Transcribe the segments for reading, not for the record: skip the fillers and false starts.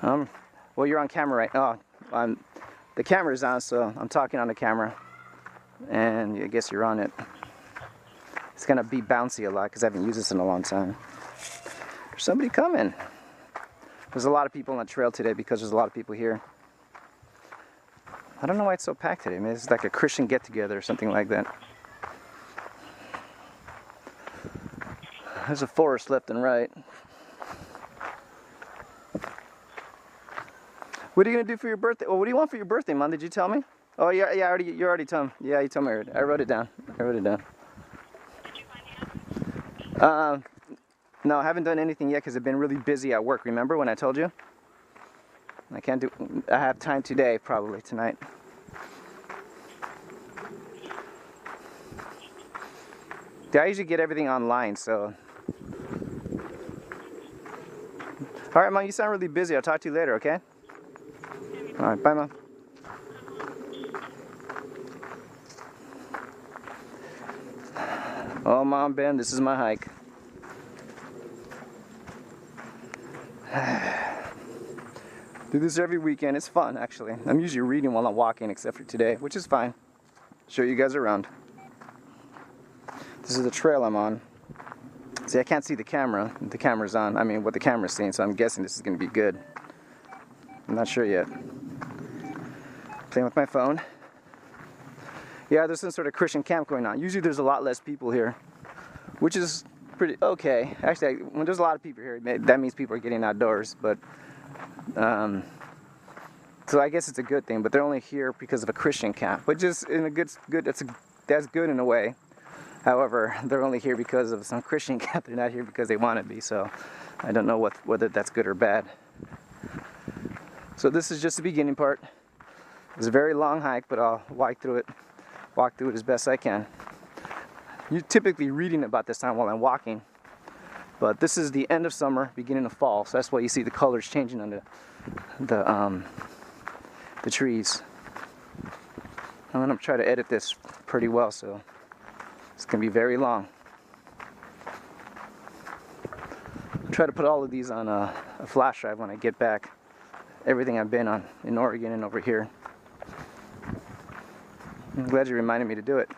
Well, you're on camera right now. The camera's on, so I'm talking on the camera. And I guess you're on it. It's gonna be bouncy a lot because I haven't used this in a long time. There's somebody coming. There's a lot of people on the trail today because there's a lot of people here. I don't know why it's so packed today. Maybe it's like a Christian get-together or something like that. There's a forest left and right. What are you gonna do for your birthday? Well, what do you want for your birthday, Mom? Did you tell me? Oh, yeah, you already told me. Yeah, you told me already. I wrote it down. Did you find out? No, I haven't done anything yet because I've been really busy at work. Remember when I told you? I have time today, probably tonight. I usually get everything online, so. All right, Mom, you sound really busy. I'll talk to you later, okay? All right, bye, Mom. Oh, Mom, Ben, this is my hike. Do this every weekend. It's fun, actually. I'm usually reading while I'm walking, except for today, which is fine. Show you guys around. This is the trail I'm on. See, I can't see the camera. The camera's on. I mean, what the camera's seeing, so I'm guessing this is going to be good. I'm not sure yet. Playing with my phone. Yeah, there's some sort of Christian camp going on. Usually there's a lot less people here, which is pretty okay. Actually, when there's a lot of people here, that means people are getting outdoors, but so I guess it's a good thing, but they're only here because of a Christian camp, which is in a that's good in a way. However, they're only here because of some Christian camp. They're not here because they want to be, so I don't know whether that's good or bad. So this is just the beginning part. It's a very long hike, but I'll walk through it as best I can. You're typically reading about this time while I'm walking, but this is the end of summer, beginning of fall, so that's why you see the colors changing on the trees. I'm gonna try to edit this pretty well, so it's gonna be very long. I'll try to put all of these on a flash drive when I get back. Everything I've been on in Oregon and over here. I'm glad you reminded me to do it.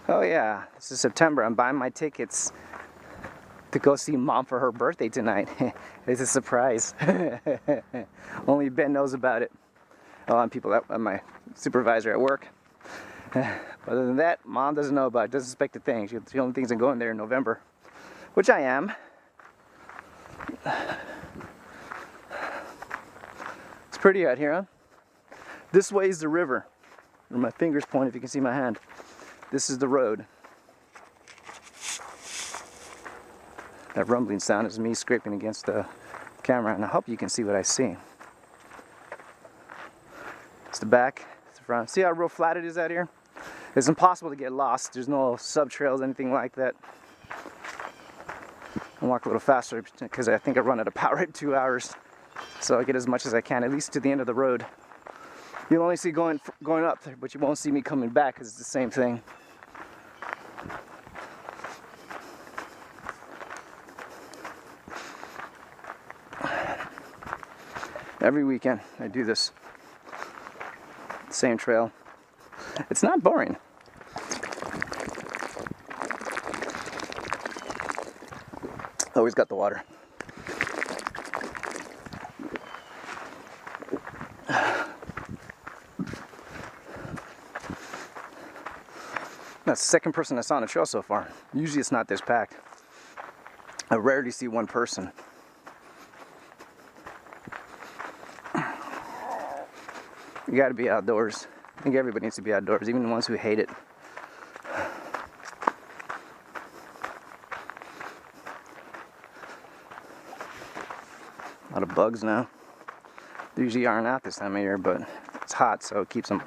Oh yeah, this is September. I'm buying my tickets to go see Mom for her birthday tonight. It's a surprise. Only Ben knows about it. Oh, and people, my supervisor at work. Other than that, Mom doesn't know about it. Doesn't suspect a thing. The only things I'm going there in November, which I am. It's pretty out here, huh? This way is the river. Where my fingers point, if you can see my hand. This is the road. That rumbling sound is me scraping against the camera, and I hope you can see what I see. It's the back, it's the front. See how real flat it is out here? It's impossible to get lost. There's no sub-trails, anything like that. I'll walk a little faster because I think I run out of power at 2 hours. So I get as much as I can, at least to the end of the road. You'll only see going up there, but you won't see me coming back because it's the same thing. Every weekend I do this. Same trail. It's not boring. Always got the water. That's the second person I saw on the trail so far. Usually it's not this packed. I rarely see one person. You gotta be outdoors. I think everybody needs to be outdoors, even the ones who hate it. A lot of bugs now. They usually aren't out this time of year, but it's hot, so it keeps them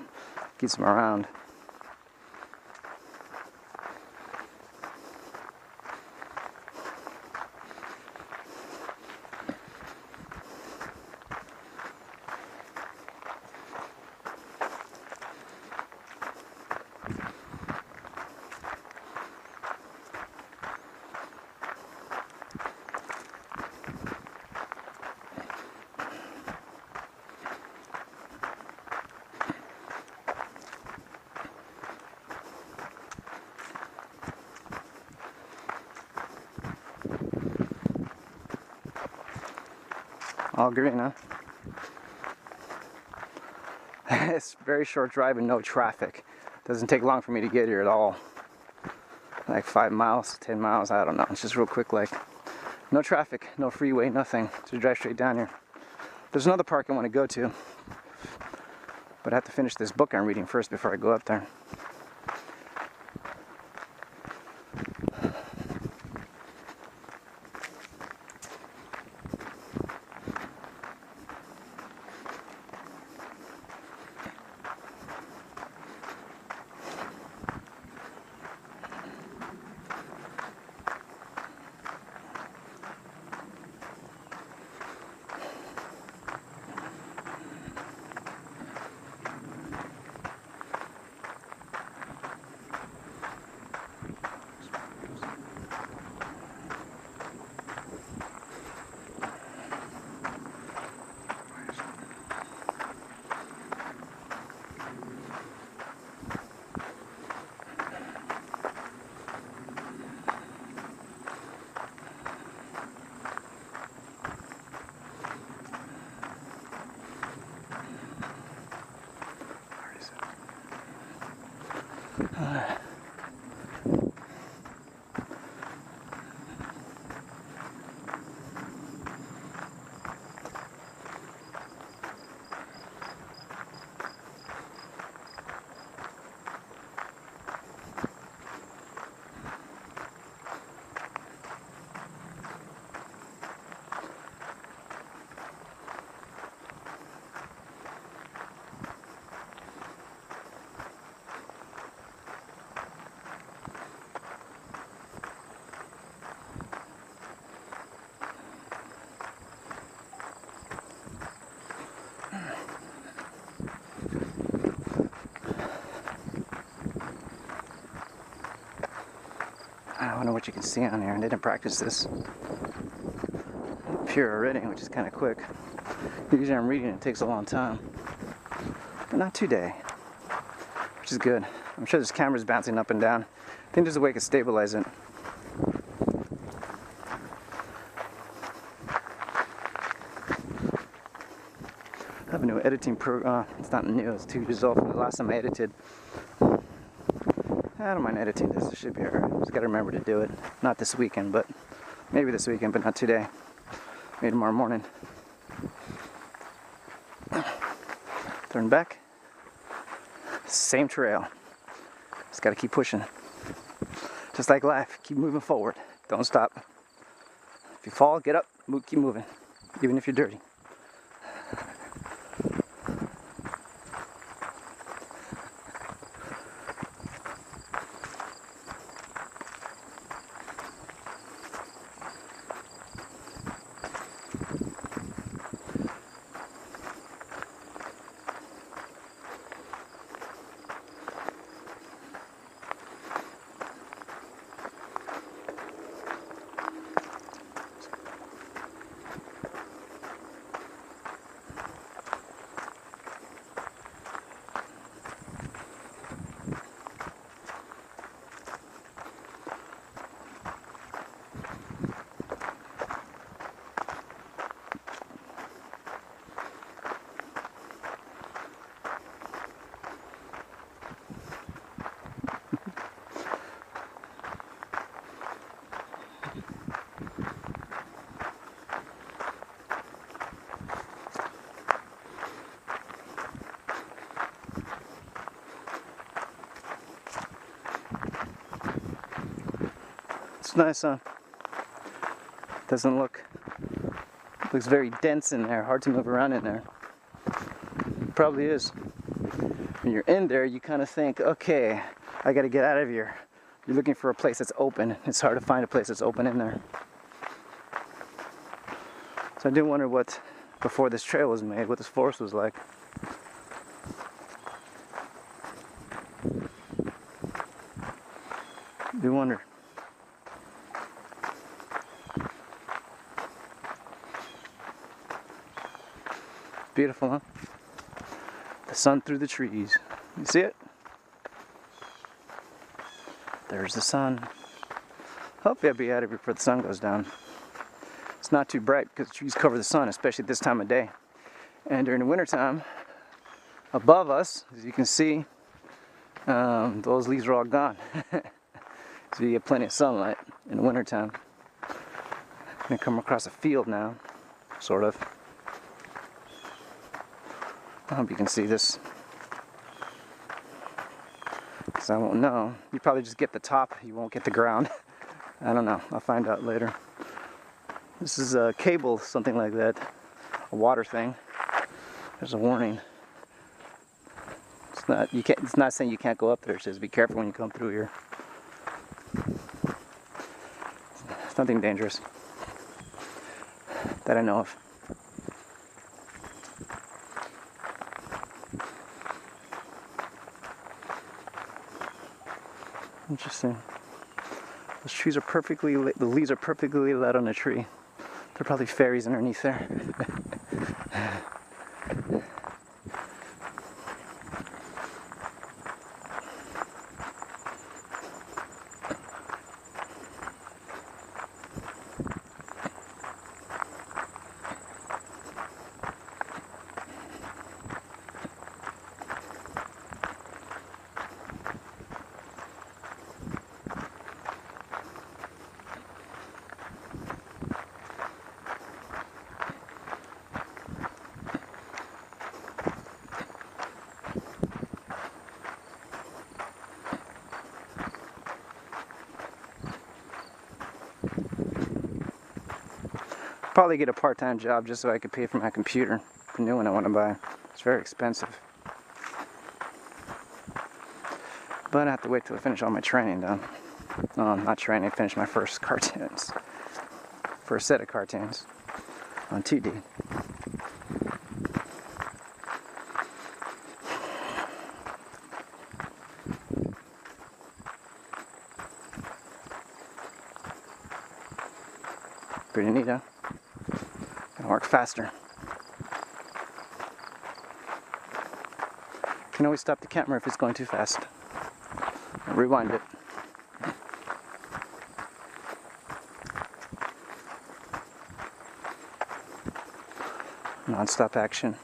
around. All green, huh? It's a very short drive and no traffic. Doesn't take long for me to get here at all. Like 5 miles, 10 miles, I don't know. It's just real quick, like no traffic, no freeway, nothing. Just drive straight down here. There's another park I want to go to, but I have to finish this book I'm reading first before I go up there. I don't know what you can see on here. I didn't practice this. Pure reading, which is kind of quick. Usually I'm reading, it takes a long time. But not today, which is good. I'm sure this camera's bouncing up and down. I think there's a way to stabilize it. I have a new editing program. It's not new, it's 2 years old from the last time I edited. I don't mind editing this, it should be alright. Just gotta remember to do it. Not this weekend, but maybe this weekend, but not today. Maybe tomorrow morning. Turn back. Same trail. Just gotta keep pushing. Just like life, keep moving forward. Don't stop. If you fall, get up, keep moving. Even if you're dirty. It's nice, huh? Doesn't look, looks very dense in there, hard to move around in there. Probably is. When you're in there, you kind of think, okay, I gotta get out of here. You're looking for a place that's open. It's hard to find a place that's open in there. So I do wonder what, before this trail was made, what this forest was like. I do wonder. Beautiful, huh? The sun through the trees. You see it? There's the sun. Hopefully I'll be out of here before the sun goes down. it's not too bright because the trees cover the sun, especially at this time of day. And during the wintertime, above us, as you can see, those leaves are all gone. So you get plenty of sunlight in the wintertime. I'm gonna come across a field now, sort of. I hope you can see this, because I won't know. You probably just get the top, you won't get the ground. I don't know, I'll find out later. This is a cable, something like that, a water thing. There's a warning. It's not saying you can't go up there. It says be careful when you come through here. It's nothing dangerous that I know of. Interesting. Those trees are perfectly lit. The leaves are perfectly lit on the tree. There are probably fairies underneath there. Probably get a part-time job just so I could pay for my computer, the new one I want to buy. It's very expensive. But I have to wait till I finish all my training done. Not training, finish my first cartoons. First set of cartoons on 2D. Pretty neat, huh? Gonna work faster. You can always stop the camera if it's going too fast. Rewind it. Non-stop action.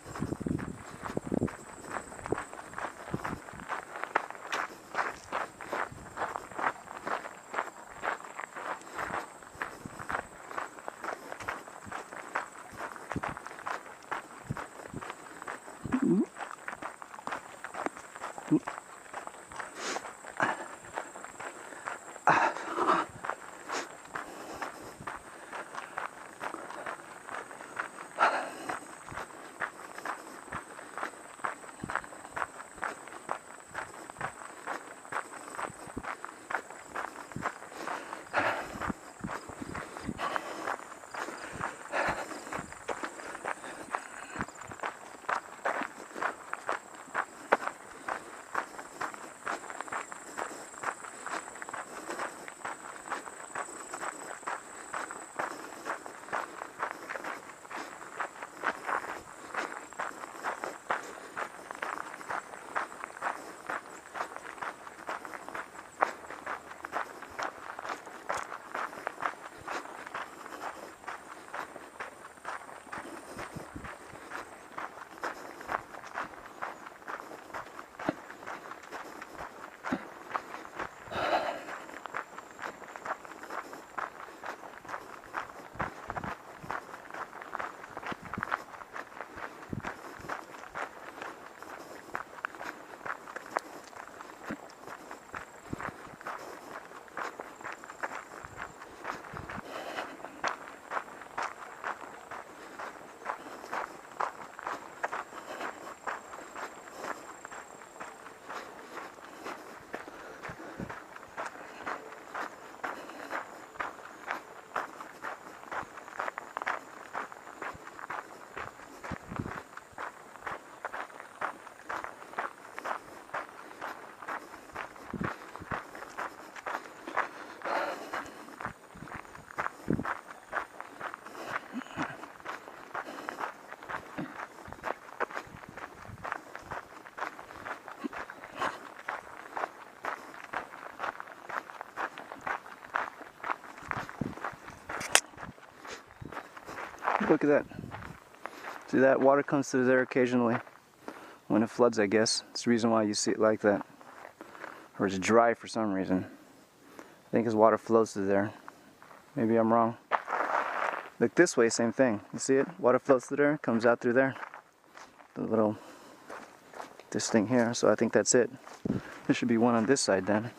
Look at that. See that? Water comes through there occasionally when it floods, I guess. It's the reason why you see it like that. Or it's dry for some reason. I think as water flows through there. Maybe I'm wrong. Look this way, same thing. You see it? Water flows through there, comes out through there. This thing here, so I think that's it. There should be one on this side then.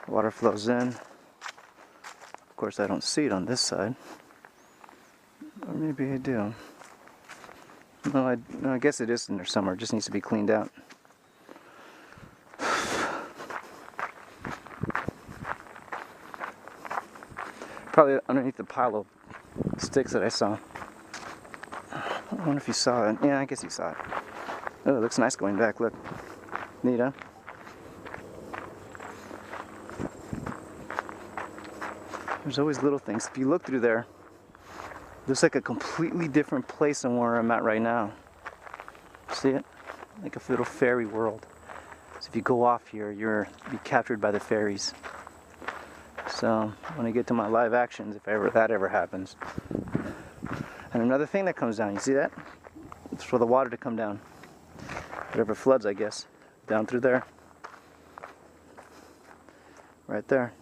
Water flows in. Of course I don't see it on this side. Or maybe I do. No, I guess it is in there somewhere. It just needs to be cleaned out. Probably underneath the pile of sticks that I saw. I wonder if you saw it. Yeah, I guess you saw it. Oh, it looks nice going back. Look. Neat, huh? There's always little things. If you look through there, looks like a completely different place than where I'm at right now. See it? Like a little fairy world. So if you go off here, you'll be captured by the fairies. So when I get to my live actions, if that ever happens. And another thing that comes down, you see that? It's for the water to come down. Whatever floods, I guess. Down through there. Right there.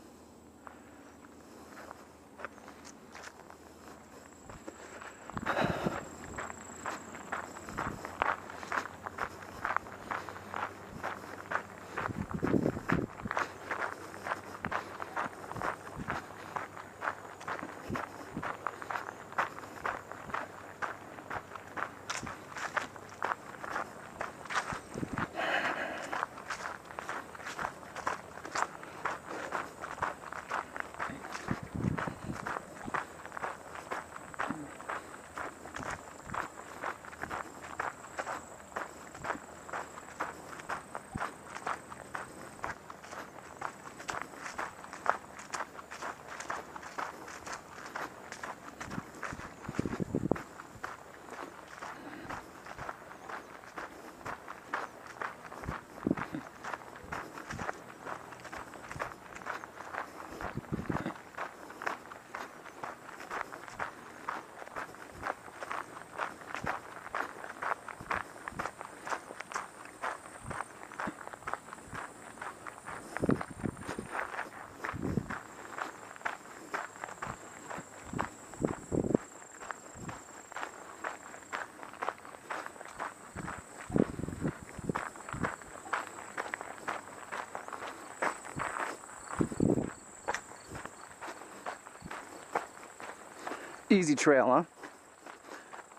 Easy trail, huh?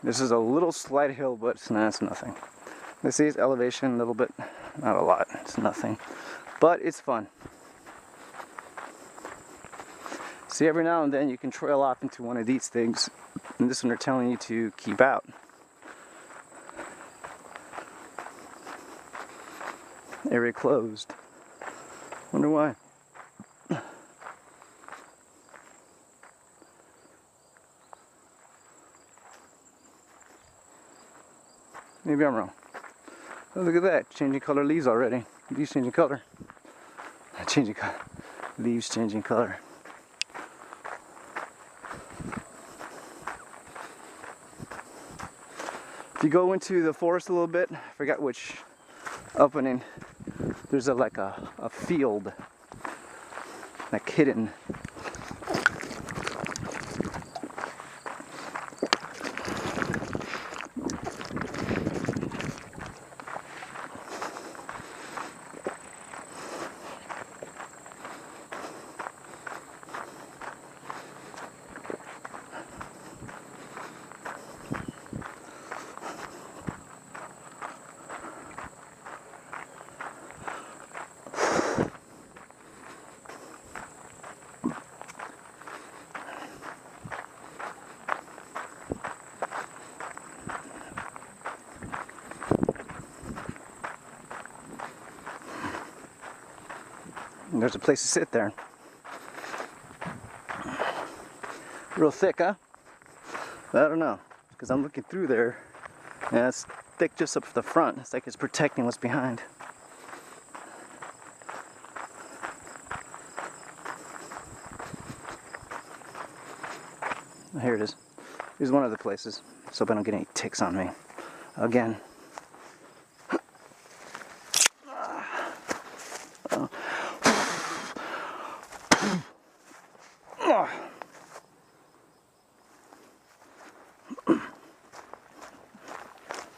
This is a little slight hill, but it's nothing. This is elevation a little bit, not a lot, it's nothing. But it's fun. See, every now and then you can trail off into one of these things, and this one they're telling you to keep out. Area closed. Wonder why. Maybe I'm wrong. Oh, look at that, changing color leaves already. Leaves changing color. Changing color. Leaves changing color. If you go into the forest a little bit, I forgot which opening, there's like a field, like hidden. And there's a place to sit there. Real thick, huh? I don't know, because I'm looking through there, and it's thick just up the front. It's like it's protecting what's behind. Here it is. Here's one of the places. Let's hope I don't get any ticks on me. Again.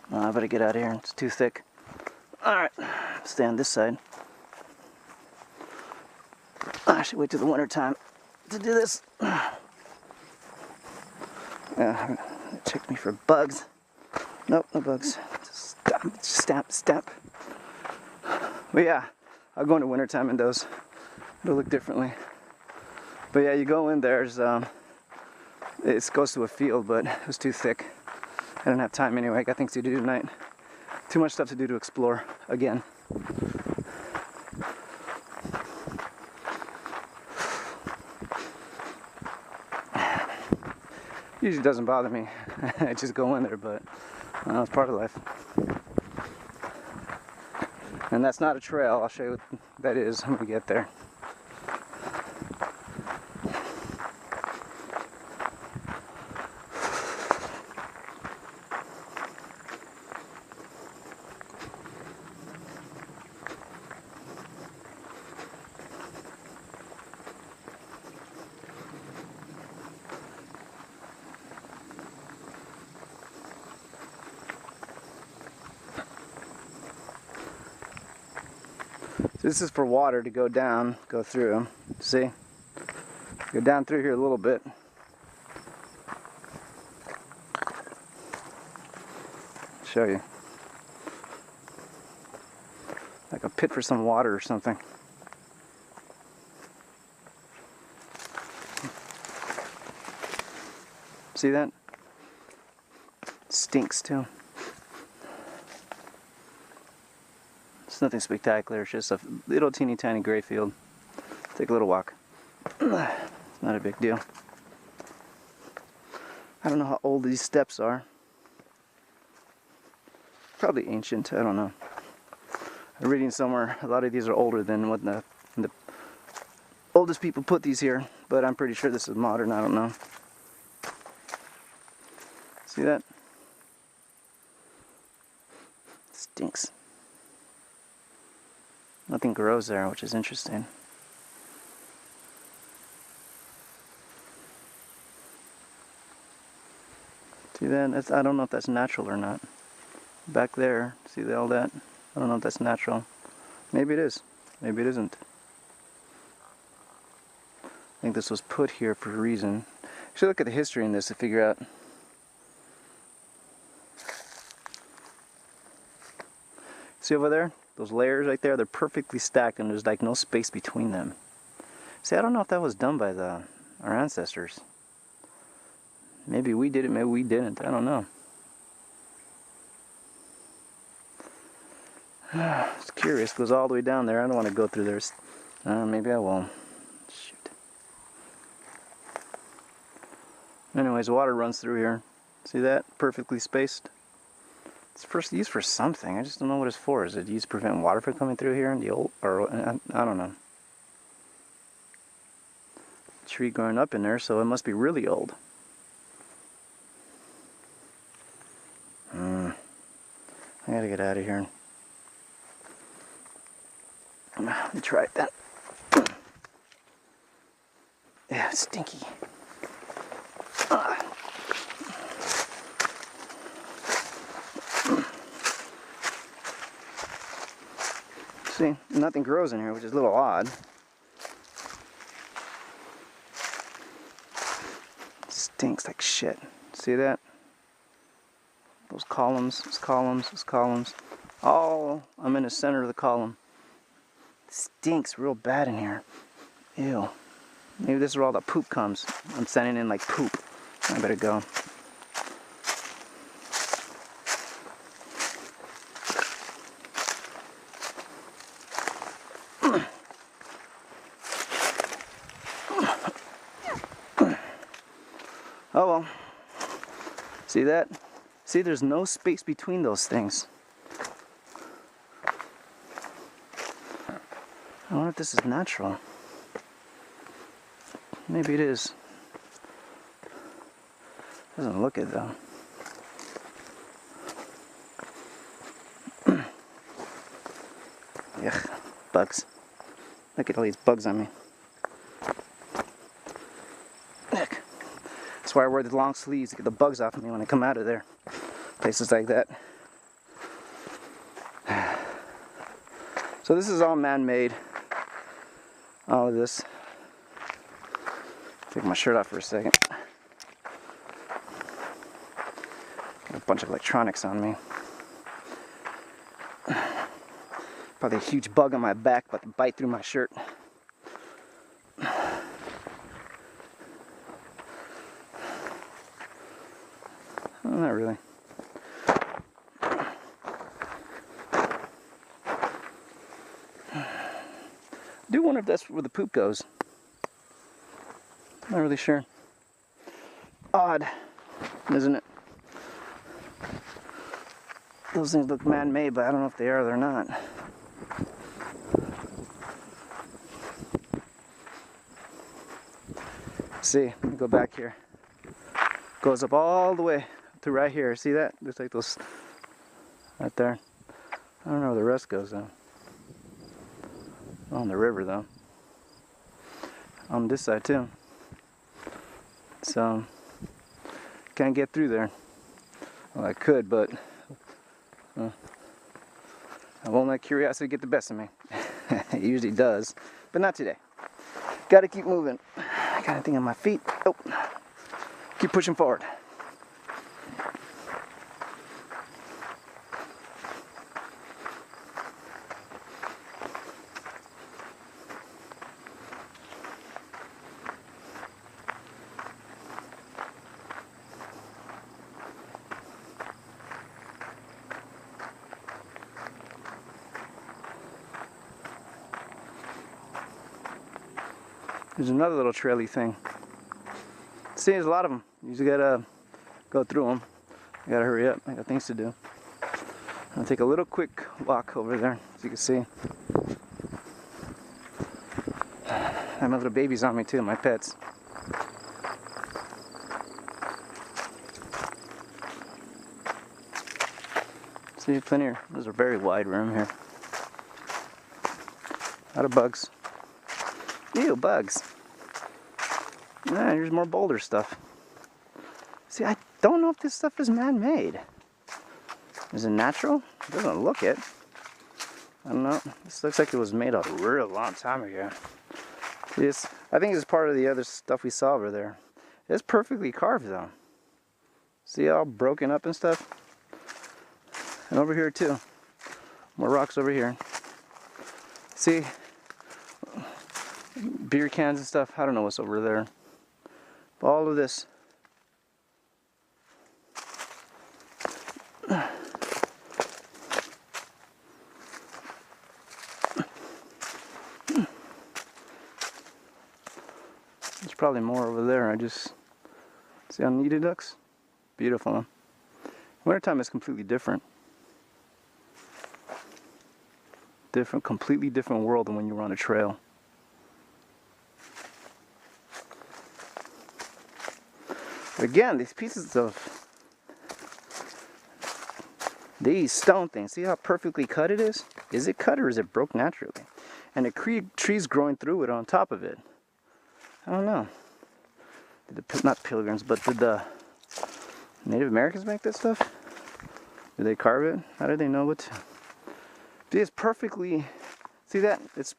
I better get out of here. It's too thick. Alright, stay on this side. I should wait till the winter time to do this. Check me for bugs. Nope, no bugs. Stamp. But yeah, I'll go into wintertime in those. It'll look differently. But yeah, you go in there, it goes to a field, but it was too thick. I didn't have time anyway. I got things to do tonight. Too much stuff to do to explore again. Usually doesn't bother me. I just go in there, but it's part of life. And that's not a trail. I'll show you what that is when we get there. This is for water to go down, go through. See? Go down through here a little bit. Show you. Like a pit for some water or something. See that? Stinks too. It's nothing spectacular, it's just a little teeny tiny gray field. Take a little walk. It's not a big deal. I don't know how old these steps are. Probably ancient, I don't know. I'm reading somewhere a lot of these are older than what the oldest people put these here, but I'm pretty sure this is modern, I don't know. See that? Stinks. Nothing grows there, which is interesting. See that? I don't know if that's natural or not. Back there, see all that? I don't know if that's natural. Maybe it is. Maybe it isn't. I think this was put here for a reason. You should look at the history in this to figure out. See over there? Those layers right there, they're perfectly stacked and there's like no space between them. See, I don't know if that was done by our ancestors. Maybe we did it, maybe we didn't. I don't know. It's curious, it goes all the way down there. I don't want to go through there. Maybe I will. Shoot. Anyways, water runs through here. See that? Perfectly spaced. It's first used for something. I just don't know what it's for. Is it used to prevent water from coming through here in the old, or I don't know. Tree growing up in there, so it must be really old. I gotta get out of here. Let me try that. Yeah, it's stinky. See, nothing grows in here, which is a little odd. It stinks like shit. See that? Those columns, those columns, those columns. Oh, I'm in the center of the column. It stinks real bad in here. Ew. Maybe this is where all the poop comes. I'm sending in like poop. I better go. Oh well. See that? See, there's no space between those things. I wonder if this is natural. Maybe it is. Doesn't look it though. Yuck, bugs. Look at all these bugs on me. Look. That's why I wear the long sleeves to get the bugs off of me when I come out of there. Places like that. So this is all man-made. All of this. Take my shirt off for a second. Got a bunch of electronics on me. Probably a huge bug on my back about to bite through my shirt. Oh, not really. I do wonder if that's where the poop goes. Not really sure. Odd, isn't it? Those things look man-made, but I don't know if they are or they're not. See, let me go back here. Goes up all the way to right here. See that? Looks like those right there. I don't know where the rest goes though. On the river though. On this side too. So can't get through there. Well, I could, but I won't let curiosity get the best of me. It usually does, but not today. Gotta keep moving. I got anything on my feet. Oh, keep pushing forward. There's another little traily thing. See, there's a lot of them. You just gotta go through them. I gotta hurry up. I got things to do. I'll take a little quick walk over there, as you can see. I have my little babies on me too, my pets. See, plenty of, there's a very wide room here. A lot of bugs. Ew, bugs. Yeah, here's more boulder stuff. See, I don't know if this stuff is man-made. Is it natural? It doesn't look it. I don't know. This looks like it was made a real long time ago. This, I think it's part of the other stuff we saw over there. It's perfectly carved though. See, all broken up and stuff. And over here too. More rocks over here. See, beer cans and stuff. I don't know what's over there. But all of this. There's probably more over there. I just see how neat it looks. Beautiful. Wintertime is completely different. Completely different world than when you were on a trail. But again, these pieces of these stone things, see how perfectly cut it is? Is it cut or is it broke naturally? And the trees growing through it on top of it. I don't know. Not pilgrims, but did the Native Americans make this stuff? Did they carve it? How did they know what to? It's perfectly, see that? It's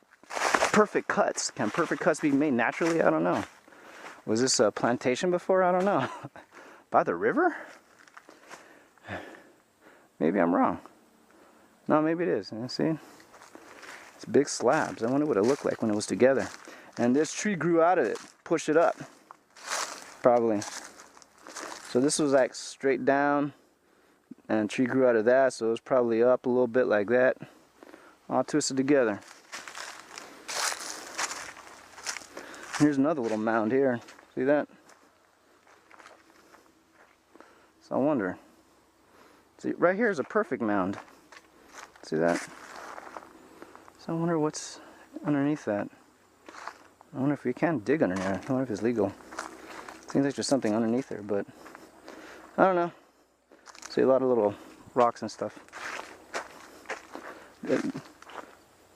perfect cuts. Can perfect cuts be made naturally? I don't know. Was this a plantation before? I don't know. By the river? Maybe I'm wrong. No, maybe it is. You see? It's big slabs. I wonder what it looked like when it was together. And this tree grew out of it. Pushed it up. Probably. So this was like straight down. And the tree grew out of that. So it was probably up a little bit like that. All twisted together. Here's another little mound here. See that? So I wonder. See, right here is a perfect mound. See that? So I wonder what's underneath that. I wonder if we can dig underneath. I wonder if it's legal. Seems like there's something underneath there, but I don't know. See a lot of little rocks and stuff.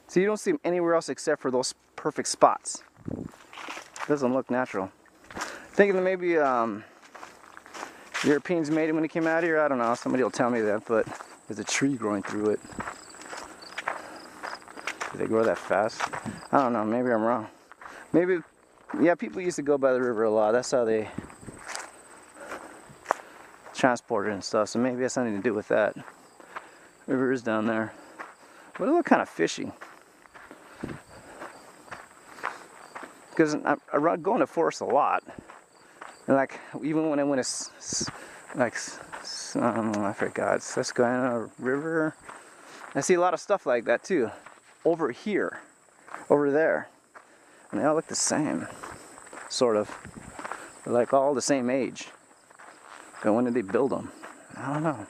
So you don't see them anywhere else except for those perfect spots. It doesn't look natural. Thinking that maybe Europeans made it when they came out here. I don't know. Somebody will tell me that, but there's a tree growing through it. Did they grow that fast? I don't know. Maybe I'm wrong. Maybe, yeah, people used to go by the river a lot. That's how they transported and stuff. So maybe it has something to do with that. River is down there. But it looked kind of fishy. Because I go into forest a lot. And like, even when I went to, like, I forgot, Susquehanna River. I see a lot of stuff like that too. Over here. Over there. And they all look the same. Sort of. They're like all the same age. But when did they build them? I don't know.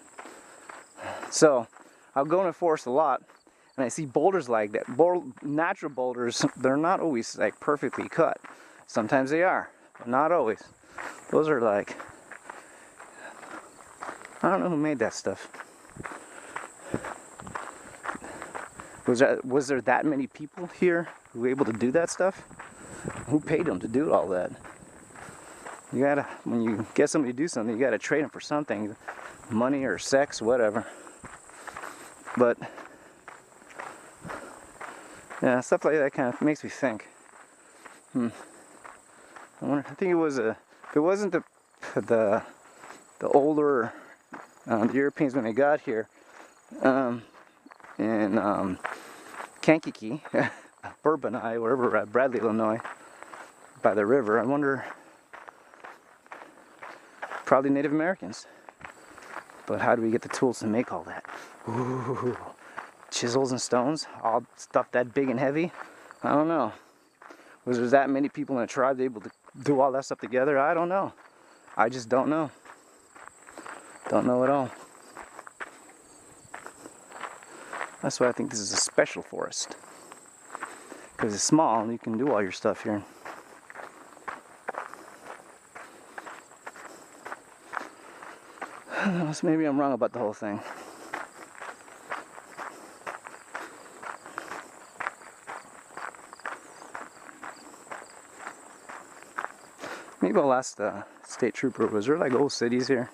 So, I'll go in the forest a lot. And I see boulders like that. Natural boulders, they're not always like perfectly cut. Sometimes they are, but not always. Those are like, I don't know who made that stuff. Was there that many people here who were able to do that stuff? Who paid them to do all that? You gotta, when you get somebody to do something, you gotta trade them for something. Money or sex, whatever. But yeah, stuff like that kind of makes me think. I wonder. I think it was if it wasn't the older the Europeans when they got here in Kankakee, Bourbon, wherever we're at, Bradley, Illinois, by the river. I wonder. Probably Native Americans. But how do we get the tools to make all that? Ooh. Chisels and stones, all stuff that big and heavy. I don't know. Was there that many people in a tribe able to do all that stuff together? I don't know. I just don't know. Don't know at all. That's why I think this is a special forest. Because it's small and you can do all your stuff here. Maybe I'm wrong about the whole thing. Maybe I'll ask the state trooper, was there like old cities here?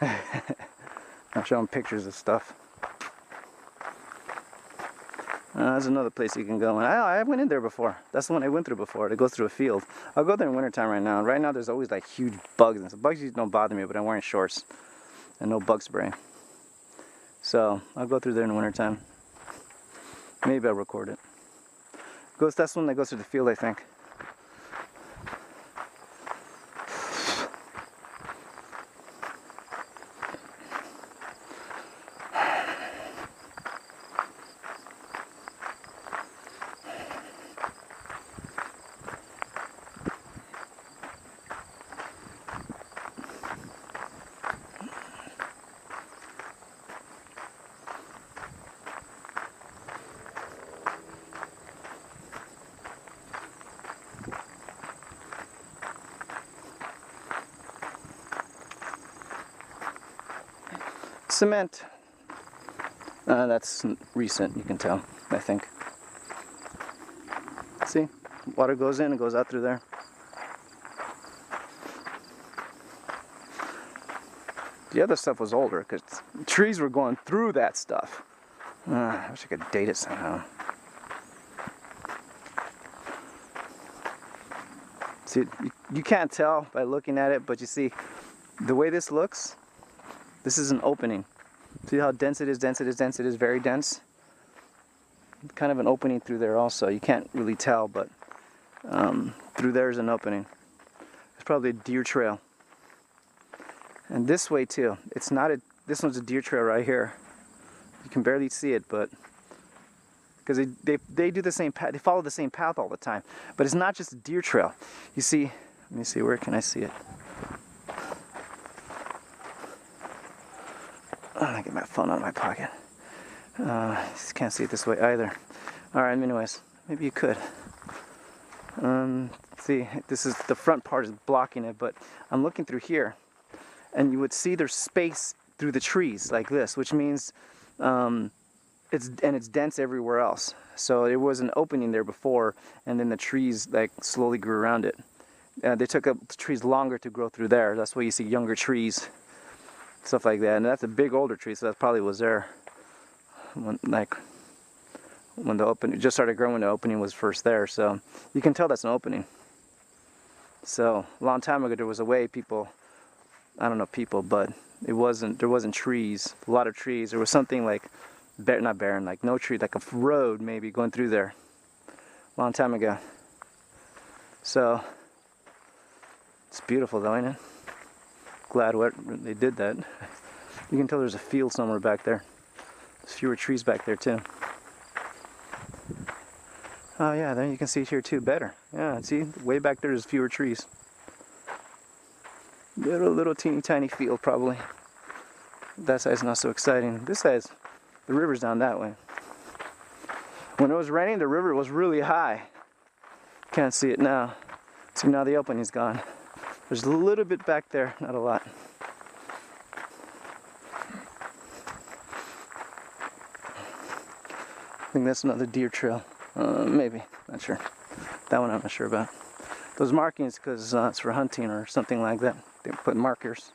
I'll show him pictures of stuff. There's another place you can go, and I went in there before. That's the one I went through before. It goes through a field. I'll go there in wintertime right now. Right now there's always like huge bugs, and so bugs usually don't bother me, but I'm wearing shorts and no bug spray. So I'll go through there in wintertime. Maybe I'll record it. That's the one that goes through the field, I think. Cement. That's recent, you can tell, I think. See? Water goes in and goes out through there. The other stuff was older because trees were going through that stuff. I wish I could date it somehow. See, you can't tell by looking at it, but you see, the way this looks, this is an opening. See how dense it is, dense it is, dense it is, very dense? Kind of an opening through there also. You can't really tell, but through there is an opening. It's probably a deer trail. And this way too. It's not this one's a deer trail right here. You can barely see it, but because they do the same path, they follow the same path all the time. But it's not just a deer trail. You see, let me see, where can I see it? I get my phone out of my pocket. Can't see it this way either. Alright, anyways, maybe you could. See, this is the front part is blocking it, but I'm looking through here, and you would see there's space through the trees like this, which means it's dense everywhere else. So there was an opening there before, and then the trees like slowly grew around it. They took up the trees longer to grow through there. That's why you see younger trees, stuff like that. And that's a big older tree, so that probably was there when the opening just started growing. The opening was first there, so you can tell that's an opening. So a long time ago, there was a way people, I don't know people, but there wasn't trees, a lot of trees. There was something like not barren, like no tree, like a road maybe going through there a long time ago. So it's beautiful though, ain't it? Glad they did that. You can tell there's a field somewhere back there. There's fewer trees back there too. Oh yeah, then you can see it here too better. Yeah, see, way back there there's fewer trees. Little teeny tiny field probably. That side's not so exciting. This side's, the river's down that way. When it was raining, the river was really high. Can't see it now. See, now the opening's gone. There's a little bit back there, not a lot. I think that's another deer trail. Maybe, not sure. That one I'm not sure about. Those markings, because it's for hunting or something like that. They put markers.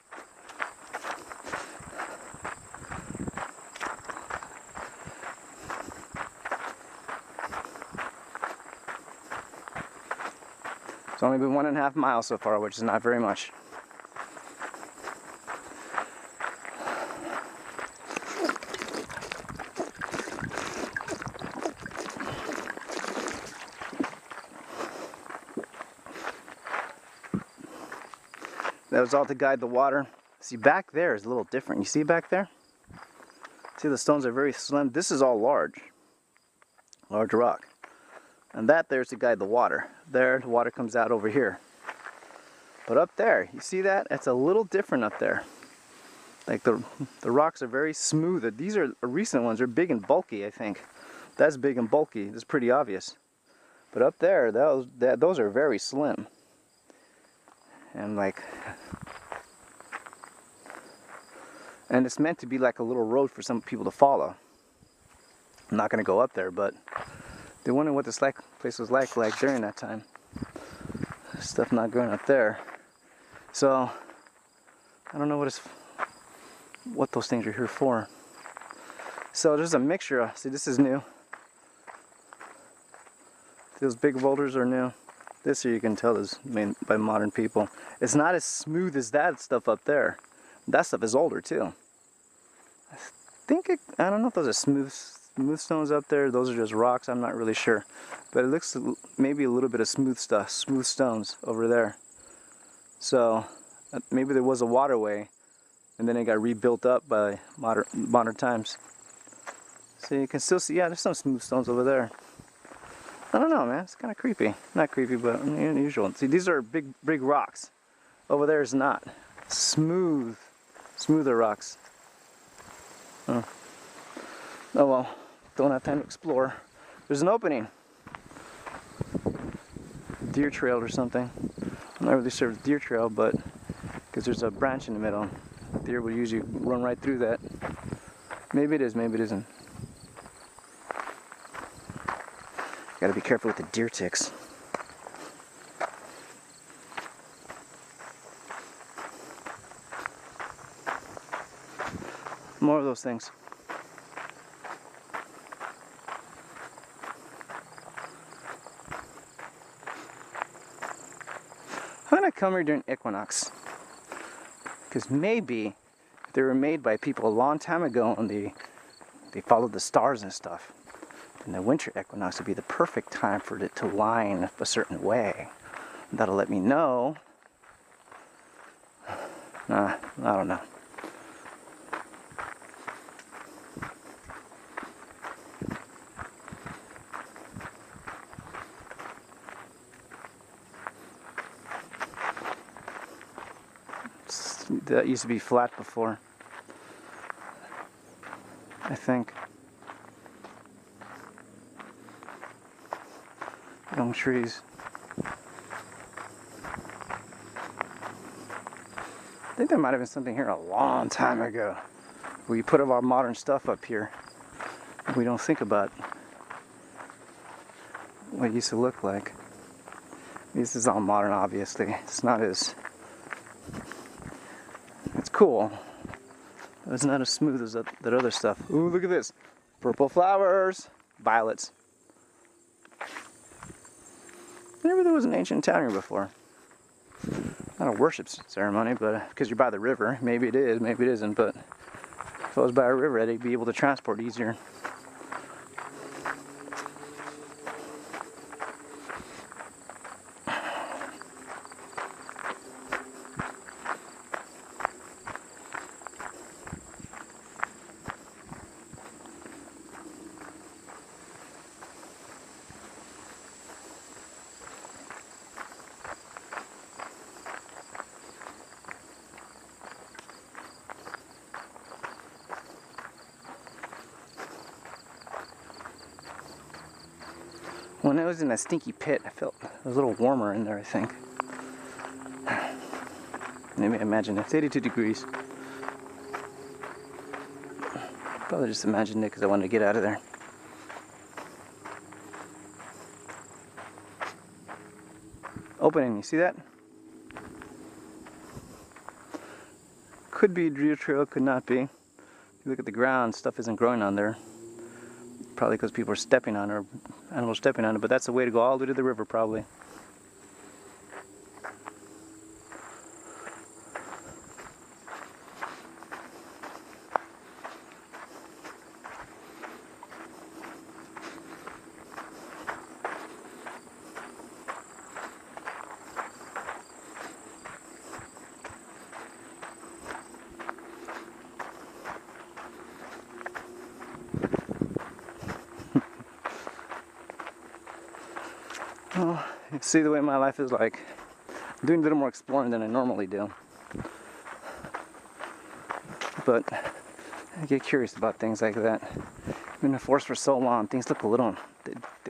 It's only been 1.5 miles so far, which is not very much. That was all to guide the water. See, back there is a little different. You see back there? See, the stones are very slim. This is all large rock. And that there's to guide the water. There, the water comes out over here. But up there, you see that? It's a little different up there. Like the rocks are very smooth. These are recent ones. They're big and bulky, I think. That's big and bulky. It's pretty obvious. But up there, those are very slim. And and it's meant to be like a little road for some people to follow. I'm not going to go up there, but they wonder what this place was like during that time. Stuff not going up there. So I don't know what those things are here for. So there's a mixture of, see, this is new. Those big boulders are new. This here you can tell is made by modern people. It's not as smooth as that stuff up there. That stuff is older too. I don't know if those are smooth stones up there. Those are just rocks. I'm not really sure. But it looks maybe a little bit of smooth stones over there. So maybe there was a waterway and then it got rebuilt up by modern times. So you can still see, yeah, there's some smooth stones over there. I don't know, man. It's kind of creepy. Not creepy, but unusual. See, these are big rocks. Over there is not. Smoother rocks. Oh well. Don't have time to explore. There's an opening. Deer trail or something. I'm not really sure if it's deer trail, but because there's a branch in the middle. Deer will usually run right through that. Maybe it is, maybe it isn't. Gotta be careful with the deer ticks. More of those things. I'm gonna come here during equinox. Because maybe they were made by people a long time ago and they followed the stars and stuff. And the winter equinox would be the perfect time for it to line a certain way. That'll let me know. I don't know. That used to be flat before, I think. Young trees. think there might have been something here a long time ago. We put all our modern stuff up here. We don't think about what it used to look like. This is all modern, obviously. It's not as... It's cool. But it's not as smooth as that other stuff. Ooh, look at this. Purple flowers. Violets. I never knew there was an ancient town here before. Not a worship ceremony, but because you're by the river. Maybe it is, maybe it isn't, but if I was by a river, I'd be able to transport easier. When I was in that stinky pit, I felt it was a little warmer in there, I think. Maybe imagine it. It's 82 degrees. Probably just imagined it because I wanted to get out of there. Opening, you see that? Could be a deer trail, could not be. If you look at the ground, stuff isn't growing on there. Probably because people are stepping on it, or animals stepping on it, but that's the way to go all the way to the river, probably. Well, you see the way my life is like. I'm doing a little more exploring than I normally do. But I get curious about things like that. I've been in the forest for so long, things look a little...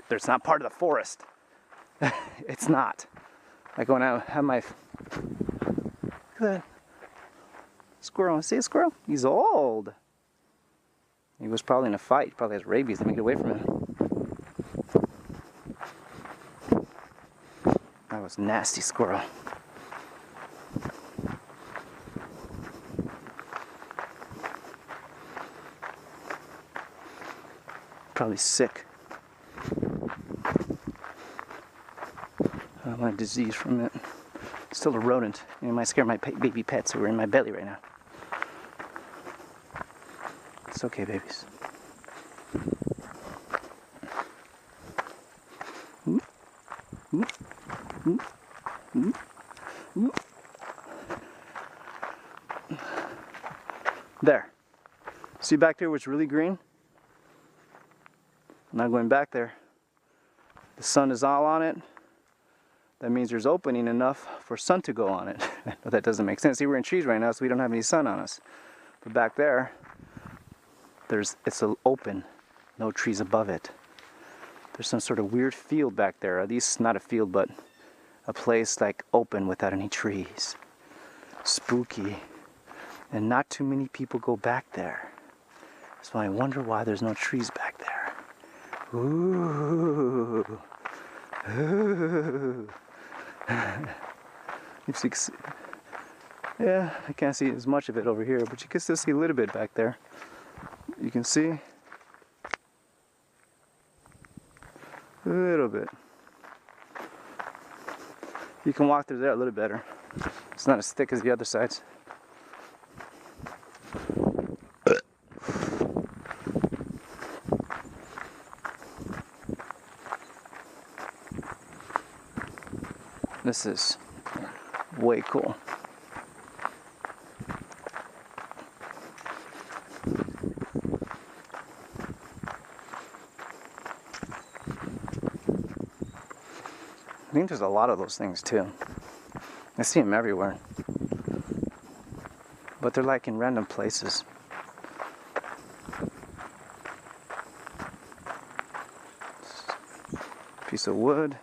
There's not part of the forest. It's not. Like when I have my... Look at that. Squirrel. See a squirrel? He's old. He was probably in a fight. He probably has rabies. Let me get away from him. That was a nasty squirrel. Probably sick. I want a disease from it. Still a rodent. It might scare my baby pets who are in my belly right now. It's okay, babies. There. See back there what's really green? I'm not going back there. The sun is all on it. That means there's opening enough for sun to go on it. But that doesn't make sense. See, we're in trees right now, so we don't have any sun on us. But back there, it's open, no trees above it. There's some sort of weird field back there. At least not a field, but a place like open without any trees. Spooky. And not too many people go back there. So I wonder why there's no trees back there. Ooh. Ooh. Yeah, I can't see as much of it over here, but you can still see a little bit back there. You can see a little bit. You can walk through there a little better. It's not as thick as the other sides. This is way cool. I think there's a lot of those things too. I see them everywhere. But they're like in random places. Piece of wood.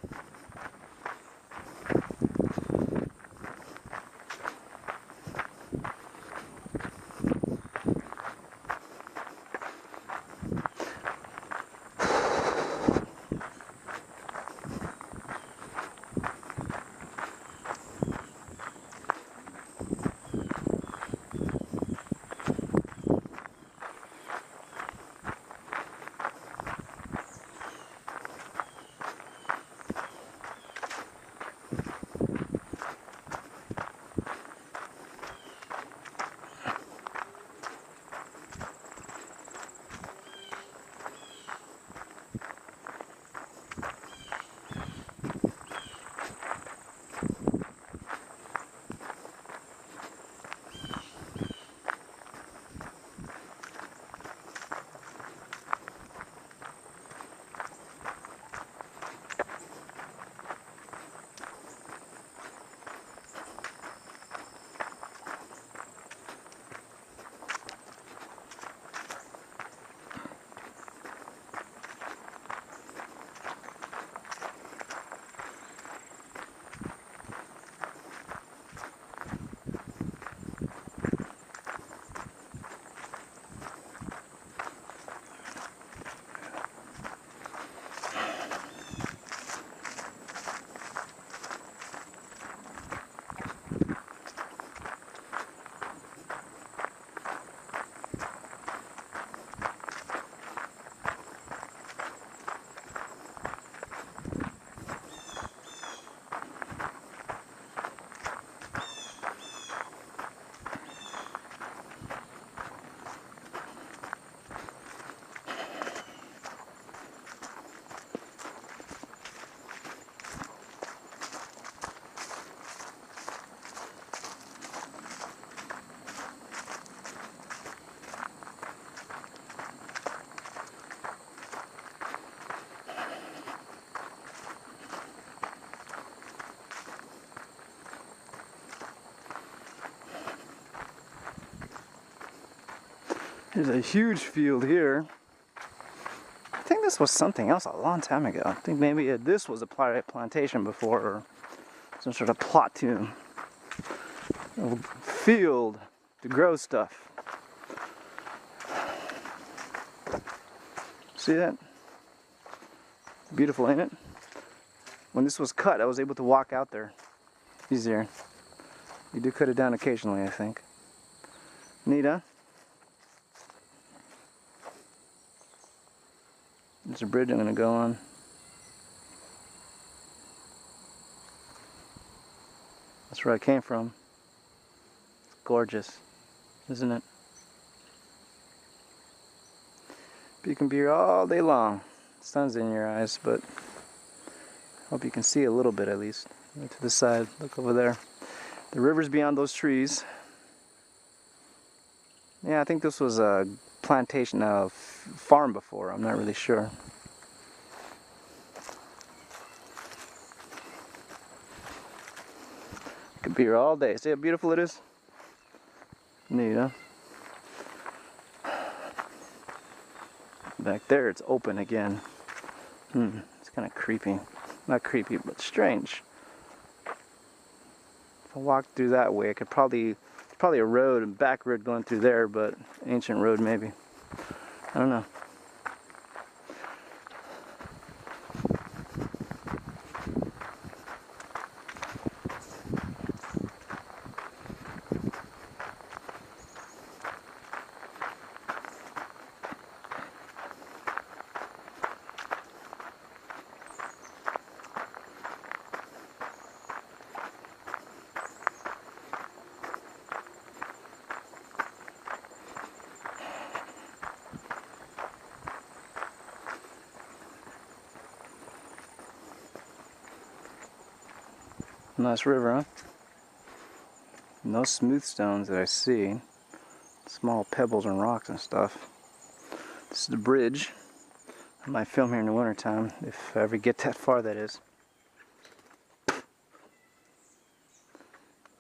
There's a huge field here. I think this was something else a long time ago. I think maybe this was a plantation before, or some sort of plot to a field to grow stuff. See that? Beautiful, ain't it? When this was cut, I was able to walk out there easier. You do cut it down occasionally, I think. Neat, huh? There's a bridge I'm going to go on. That's where I came from. It's gorgeous, isn't it? But you can be here all day long. The sun's in your eyes, but I hope you can see a little bit at least. Look to the side, look over there. The river's beyond those trees. Yeah, I think this was a plantation, a farm before. I'm not really sure. Could be here all day. See how beautiful it is? Neat, huh? Back there, it's open again. It's kind of creepy. Not creepy, but strange. If I walked through that way, I could probably a road, a back road going through there, but ancient road maybe. I don't know. Nice river, huh? No smooth stones that I see. Small pebbles and rocks and stuff. This is the bridge. I might film here in the wintertime, if I ever get that far, that is.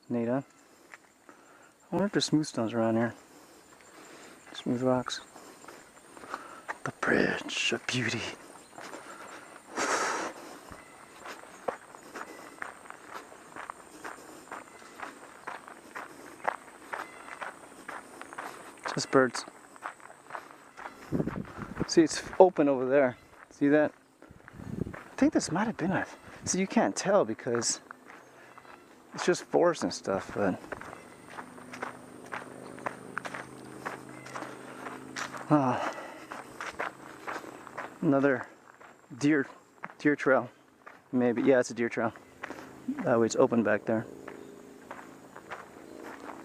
Neat, huh? I wonder if there's smooth stones around here. Smooth rocks. The bridge of beauty. Just birds. See, it's open over there. See that? I think this might have been a... See, you can't tell because it's just forest and stuff, but... another deer trail. Maybe, yeah, it's a deer trail. That way it's open back there.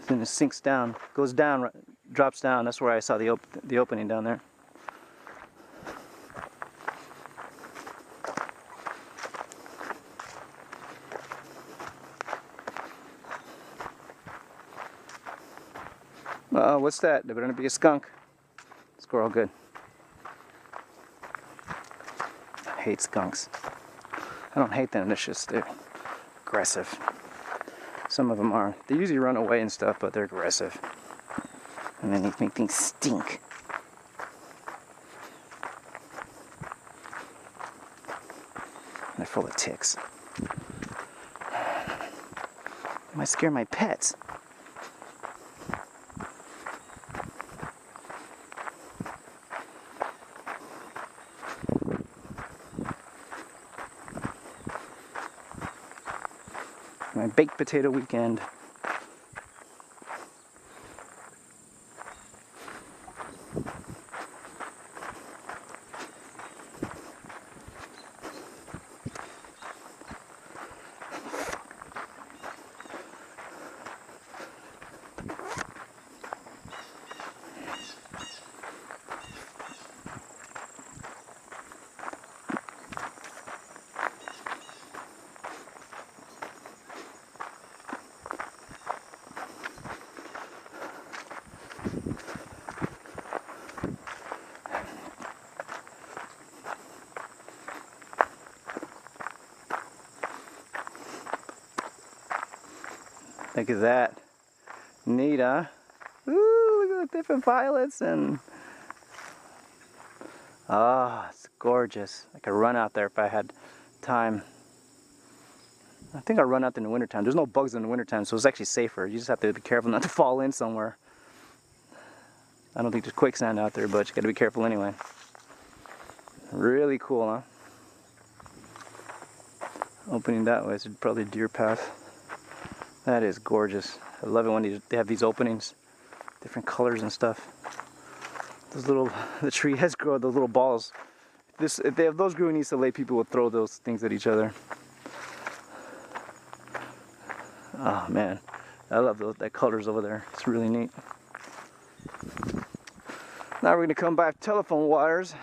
Then it sinks down, goes down, drops down. That's where I saw the opening down there. What's that? There better be a skunk. Squirrel, good. I hate skunks. I don't hate them, it's just they're aggressive. Some of them are. They usually run away and stuff, but they're aggressive. And then they make things stink. And they're full of ticks. They might scare my pets. My baked potato weekend. Look at that. Neat, huh? Ooh, look at the different violets and it's gorgeous. I could run out there if I had time. I think I'll run out in the wintertime. There's no bugs in the wintertime, so it's actually safer. You just have to be careful not to fall in somewhere. I don't think there's quicksand out there, but you gotta be careful anyway. Really cool, huh? Opening that way, it's probably a deer path. That is gorgeous. I love it when they have these openings, different colors and stuff. Those the tree has grown those little balls. If they have those growing East LA, people would throw those things at each other. Oh man, I love that colors over there. It's really neat. Now we're gonna come by telephone wires.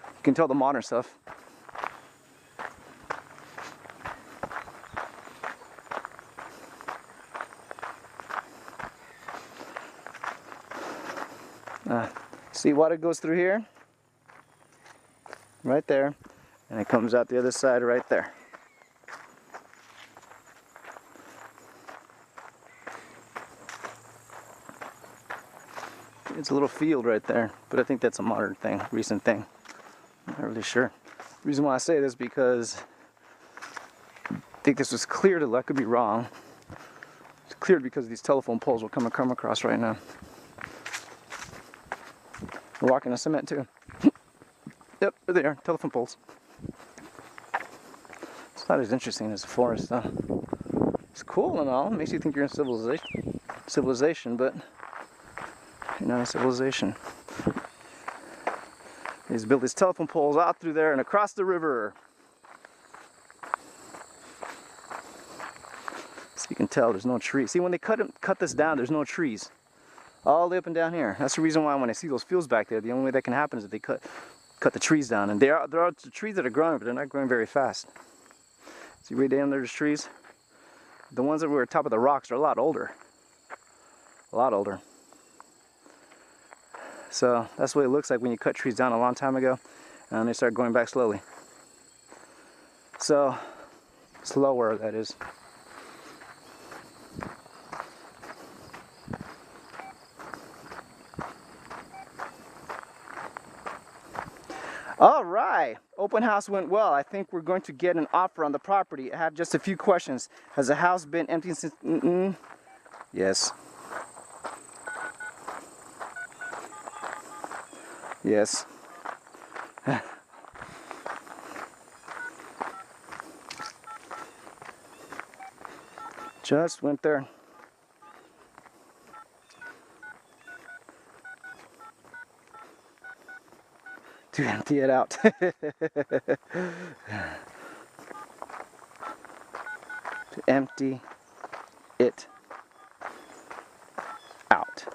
You can tell the modern stuff. See, water goes through here, right there, and it comes out the other side right there. It's a little field right there, but I think that's a modern thing, recent thing. I'm not really sure. The reason why I say this is because I think this was cleared. I could be wrong. It's cleared because these telephone poles will come across right now. We're walking on cement too. Yep, there they are, telephone poles. It's not as interesting as the forest though. It's cool and all, it makes you think you're in civilization, but you're not in civilization. They just built these telephone poles out through there and across the river. So you can tell there's no trees. See, when they cut this down, there's no trees. All the way up and down here. That's the reason why when I see those fields back there, the only way that can happen is if they cut the trees down. And there are trees that are growing, but they're not growing very fast. See right down there, there's trees. The ones that were at the top of the rocks are a lot older. A lot older. So that's what it looks like when you cut trees down a long time ago, and they start going back slowly. So, slower that is. All right, open house went well. I think we're going to get an offer on the property. I have just a few questions. Has the house been empty since? Yes. Yes. Just went there. To empty it out. To empty it out.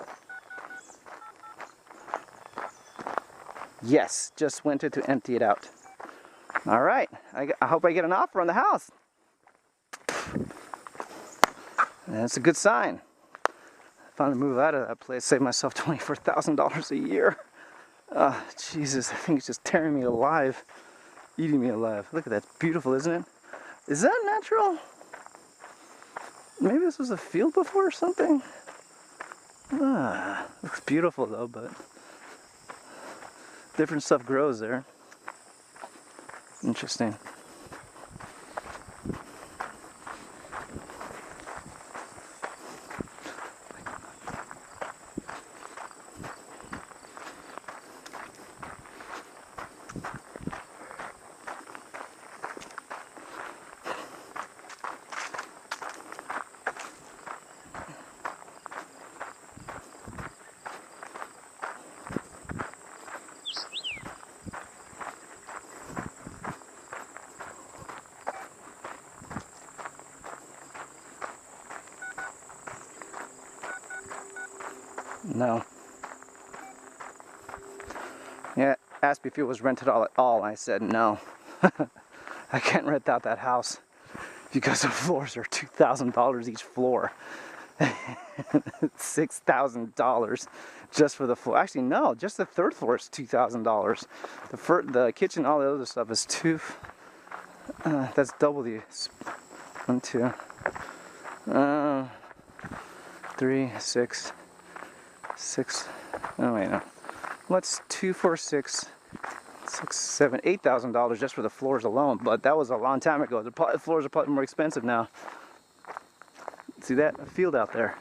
Yes, just went to empty it out. All right, I hope I get an offer on the house. That's a good sign. Finally move out of that place, save myself $24,000 a year. Jesus, I think it's just tearing me alive, eating me alive. Look at that, it's beautiful, isn't it? Is that natural? Maybe this was a field before or something? Looks beautiful though, but different stuff grows there. Interesting. No. Yeah, asked me if it was rented at all. I said no. I can't rent out that house because the floors are $2,000 each floor. $6,000 just for the floor. Actually, no, just the third floor is $2,000. The kitchen, all the other stuff is that's double the 1, 2, 3, 6, Oh wait, no. What's $246? $6, $7, $8,000 just for the floors alone, but that was a long time ago. The floors are probably more expensive now. See that? A field out there.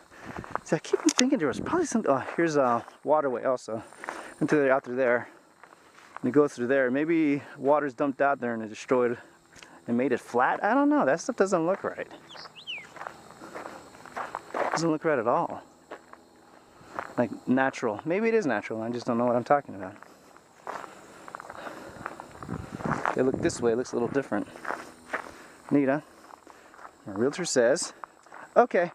See, I keep thinking there was probably some. Oh, here's a waterway also. Into there, out through there. And you go through there. Maybe water's dumped out there and it destroyed and made it flat. I don't know. That stuff doesn't look right. Doesn't look right at all. Like natural. Maybe it is natural. I just don't know what I'm talking about. They look this way. It looks a little different. Neat, huh? My realtor says, okay.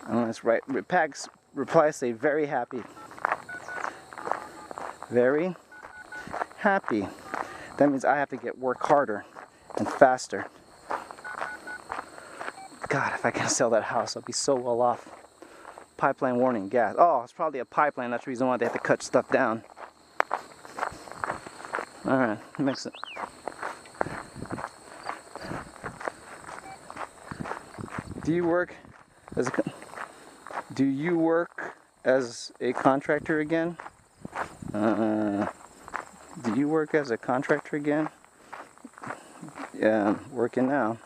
And let's write. Reply say very happy. Very happy. That means I have to work harder and faster. God, if I can sell that house, I'll be so well off. Pipeline warning, gas. Oh, it's probably a pipeline. That's the reason why they have to cut stuff down. Alright, mix it. Do you work as a contractor again? Do you work as a contractor again? Yeah, I'm working now.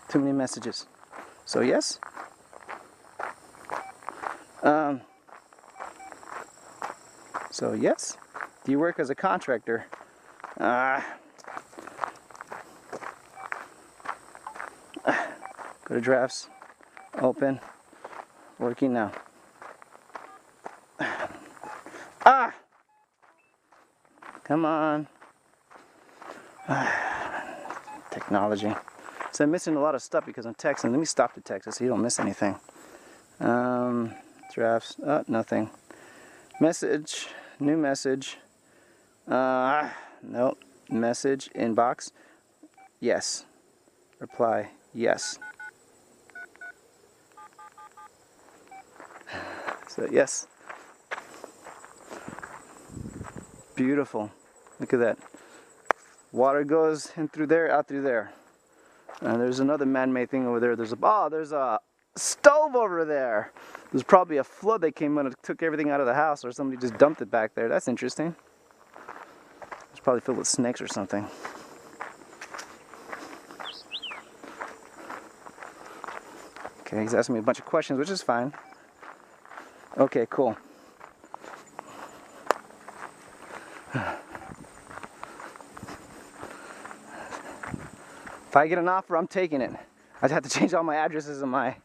Too many messages. So yes? So yes? Do you work as a contractor? Go to drafts. Open. Working now. Come on. Technology. So I'm missing a lot of stuff because I'm texting. Let me stop the text so you don't miss anything. Drafts. Nothing. Message. New message. Nope. Message. Inbox. Yes. Reply. Yes. So yes. Beautiful. Look at that. Water goes in through there, out through there. And there's another man-made thing over there. There's a stove over there. There's probably a flood that came in and took everything out of the house, or somebody just dumped it back there. That's interesting. It's probably filled with snakes or something. Okay, he's asking me a bunch of questions, which is fine. Okay, cool. If I get an offer, I'm taking it. I'd have to change all my addresses on my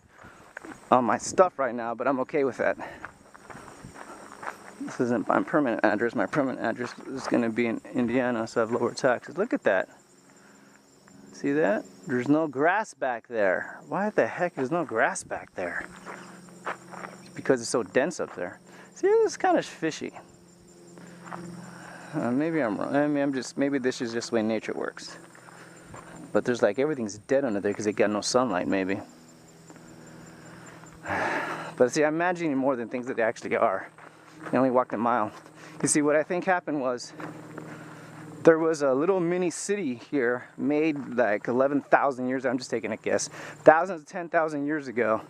stuff right now, but I'm okay with that. This isn't my permanent address. My permanent address is going to be in Indiana, so I have lower taxes. Look at that. See that? There's no grass back there. Why the heck is no grass back there? It's because it's so dense up there. See, this is kind of fishy. Maybe I'm wrong. I mean, maybe this is just the way nature works. But there's like everything's dead under there because they got no sunlight, maybe. But see, I'm imagining more than things that they actually are. They only walked a mile. You see, what I think happened was there was a little mini city here made like 11,000 years. I'm just taking a guess. Thousands of 10,000 years ago.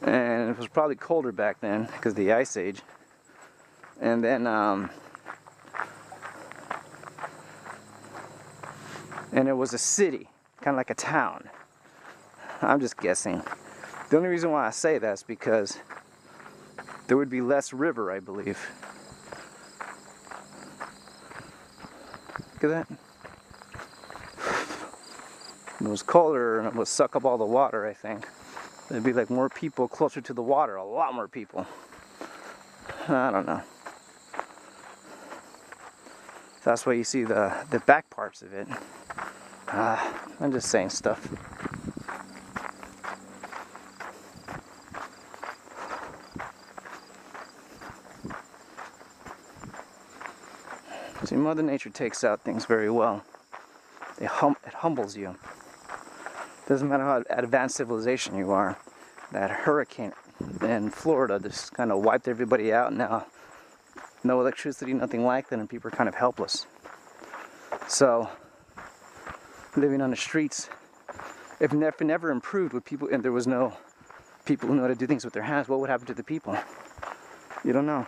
And it was probably colder back then because of the Ice Age. And then, and it was a city, kind of like a town. I'm just guessing. The only reason why I say that is because there would be less river, I believe. Look at that. It was colder and it would suck up all the water, I think. There'd be like more people closer to the water, a lot more people. I don't know. So that's why you see the back parts of it. I'm just saying stuff. See, Mother Nature takes out things very well. It humbles you. Doesn't matter how advanced civilization you are. That hurricane in Florida just kind of wiped everybody out. Now, no electricity, nothing like that, and people are kind of helpless. So, living on the streets. If never improved with people, and there was no people who know how to do things with their hands, what would happen to the people? You don't know.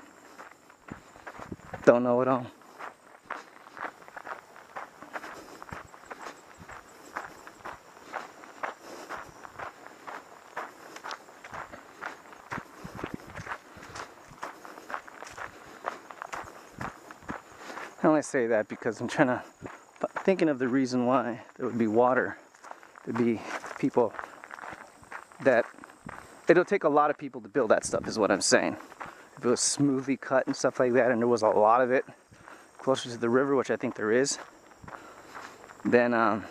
Don't know at all. I only say that because I'm thinking of the reason why there would be water. There'd be people that, it'll take a lot of people to build that stuff is what I'm saying. If it was smoothly cut and stuff like that, and there was a lot of it closer to the river, which I think there is, then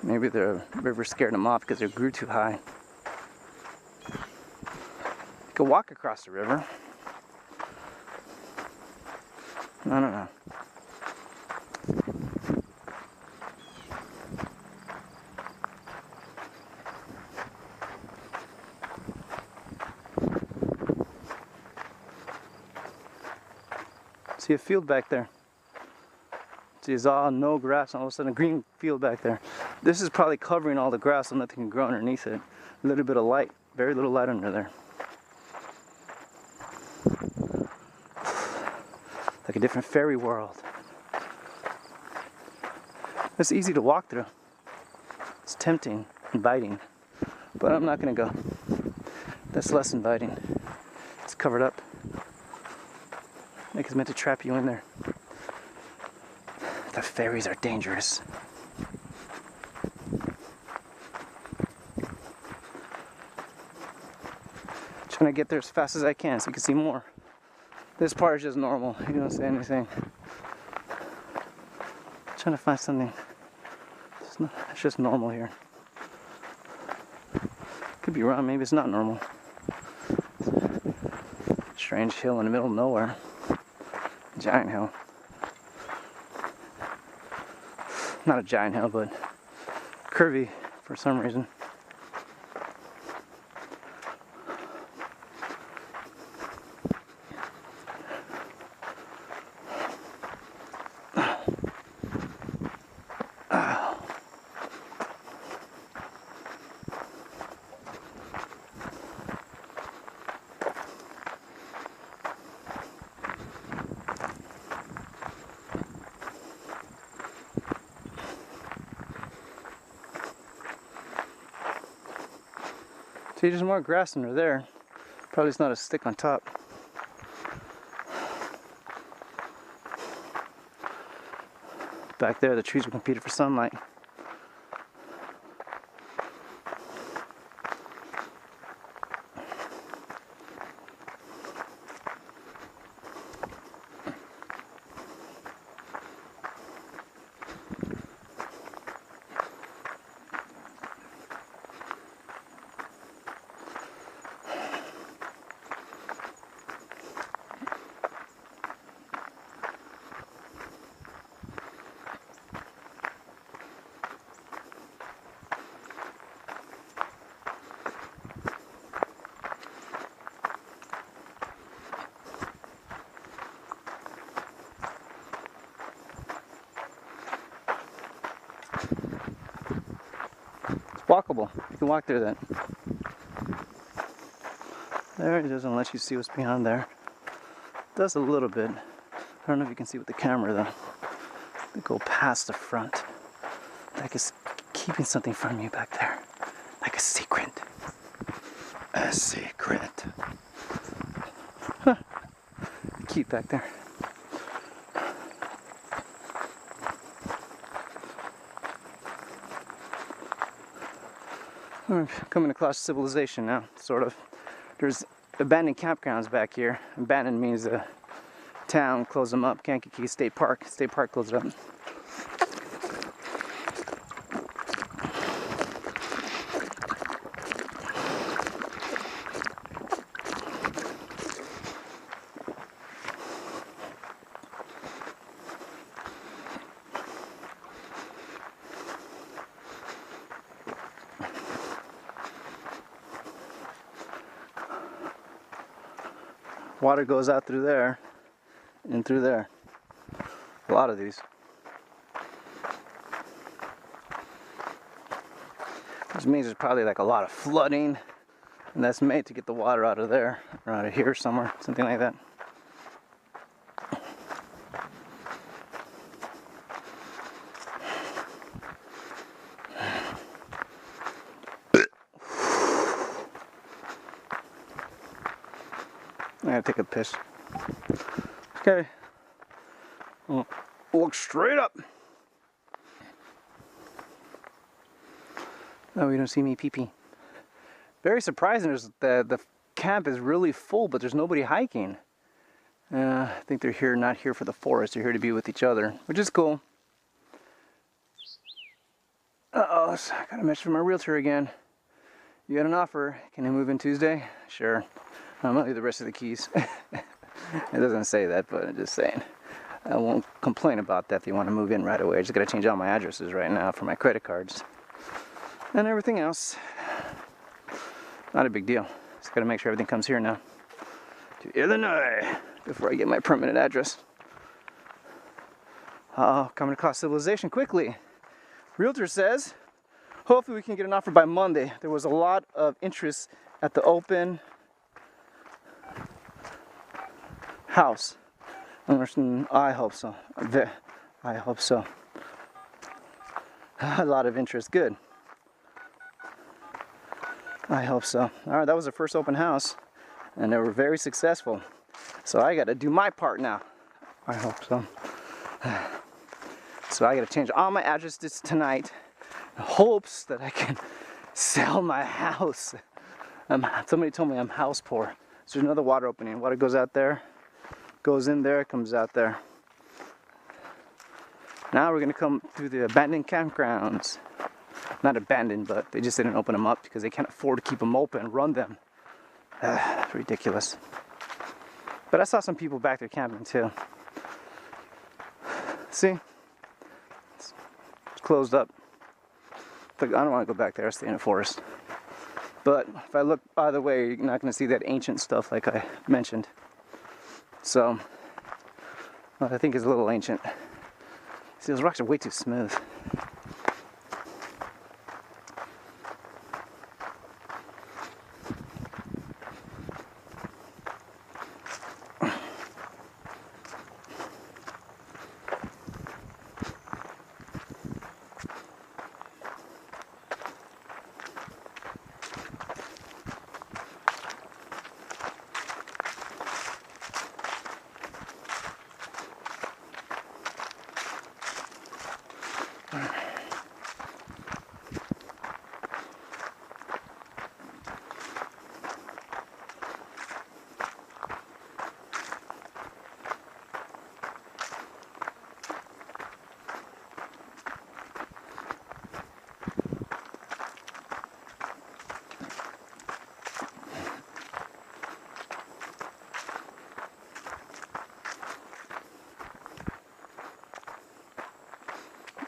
maybe the river scared them off because it grew too high. You could walk across the river. I don't know. See a field back there. See, it's all no grass, and all of a sudden a green field back there. This is probably covering all the grass so nothing can grow underneath it. A little bit of light, very little light under there. Like a different fairy world. It's easy to walk through. It's tempting, inviting, but I'm not gonna go. That's less inviting. It's covered up. Like it's meant to trap you in there. The fairies are dangerous. Trying to get there as fast as I can so you can see more. This part is just normal. You don't say anything. Trying to find something. It's just normal here. Could be wrong. Maybe it's not normal. Strange hill in the middle of nowhere. Giant hill. Not a giant hill, but curvy for some reason. See, there's more grass under there. Probably it's not a stick on top. Back there, the trees were competing for sunlight. Walkable. You can walk through that. There, it doesn't let you see what's behind there. It does a little bit. I don't know if you can see with the camera though. They go past the front. Like it's keeping something from you back there. Like a secret. A secret. Huh. Keep back there. We're coming across civilization now, sort of. There's abandoned campgrounds back here. Abandoned means the town closed them up. Kankakee State Park. State Park closed it up. Water goes out through there and through there. A lot of these. Which means there's probably like a lot of flooding, and that's made to get the water out of there or out of here somewhere, something like that. I gotta take a piss. Okay. Walk straight up. Oh, you don't see me pee-pee. Very surprising. The camp is really full, but there's nobody hiking. I think they're here, not here for the forest. They're here to be with each other, which is cool. Uh-oh, I got a message from my realtor again. You got an offer. Can I move in Tuesday? Sure. I'm gonna leave the rest of the keys. It doesn't say that, but I'm just saying. I won't complain about that if you want to move in right away. I just gotta change all my addresses right now for my credit cards. And everything else. Not a big deal. Just gotta make sure everything comes here now. To Illinois before I get my permanent address. Oh, coming across civilization quickly. Realtor says, hopefully we can get an offer by Monday. There was a lot of interest at the open house. I hope so. I hope so. A lot of interest. Good. I hope so. Alright, that was the first open house, and they were very successful. So I got to do my part now. I hope so. So I got to change all my addresses tonight in hopes that I can sell my house. Somebody told me I'm house poor. So there's another water opening. Water goes out there, goes in there, comes out there. Now we're going to come through the abandoned campgrounds. Not abandoned, but they just didn't open them up because they can't afford to keep them open and run them. It's ridiculous. But I saw some people back there camping too. See? It's closed up. I don't want to go back there. I stay in the forest. But if I look either way, you're not going to see that ancient stuff like I mentioned. So, well, I think it's a little ancient. See, those rocks are way too smooth.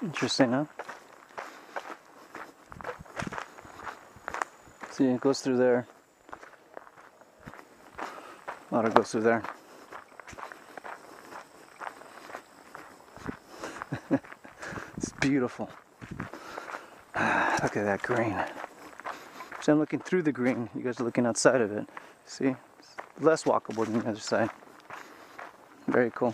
Interesting, huh? See, it goes through there. Water goes through there. It's beautiful. Look at that green. So I'm looking through the green. You guys are looking outside of it. See? It's less walkable than the other side. Very cool.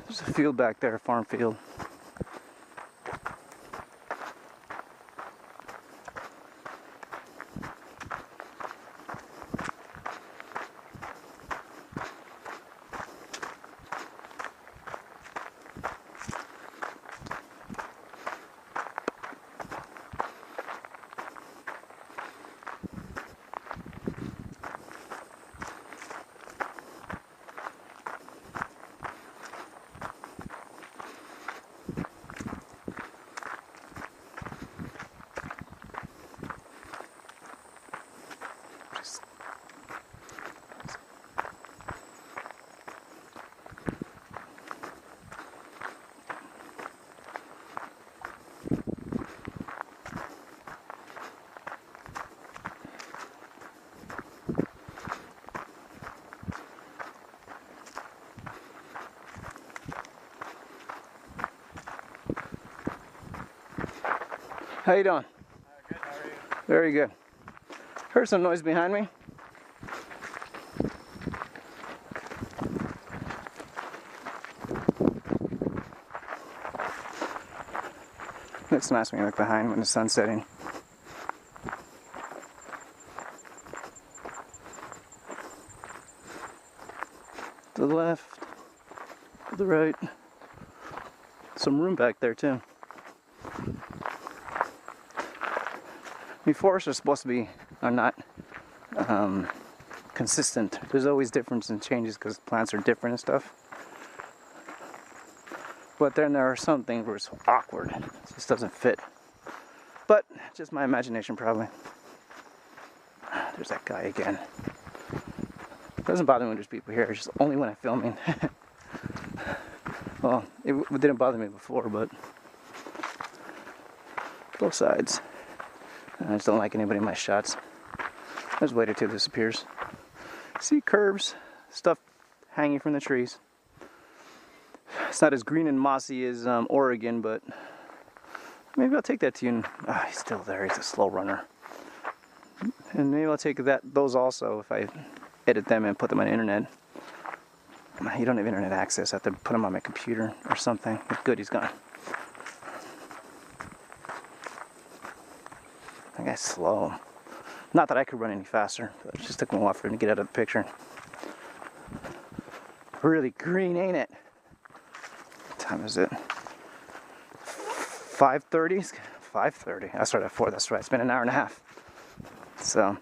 There's a field back there, a farm field. How you doing? Good, how are you? Very good. Heard some noise behind me. Looks nice when you look behind when the sun's setting. To the left, to the right. Some room back there too. Forests are supposed to be not consistent. There's always difference and changes because plants are different and stuff. But then there are some things where it's awkward. It just doesn't fit. But just my imagination probably. There's that guy again. It doesn't bother me when there's people here. It's just only when I'm filming. Well, it didn't bother me before, but both sides. I just don't like anybody in my shots. I just wait until it disappears. See curves, stuff hanging from the trees. It's not as green and mossy as Oregon, but maybe I'll take that to you. And, he's still there. He's a slow runner. And maybe I'll take those also if I edit them and put them on the internet. You don't have internet access. I have to put them on my computer or something. Good, he's gone. That guy's slow. Not that I could run any faster, but it just took me a while for him to get out of the picture. Really green, ain't it? What time is it? 5:30? 5:30. I started at 4, that's right. It's been an hour and a half. So.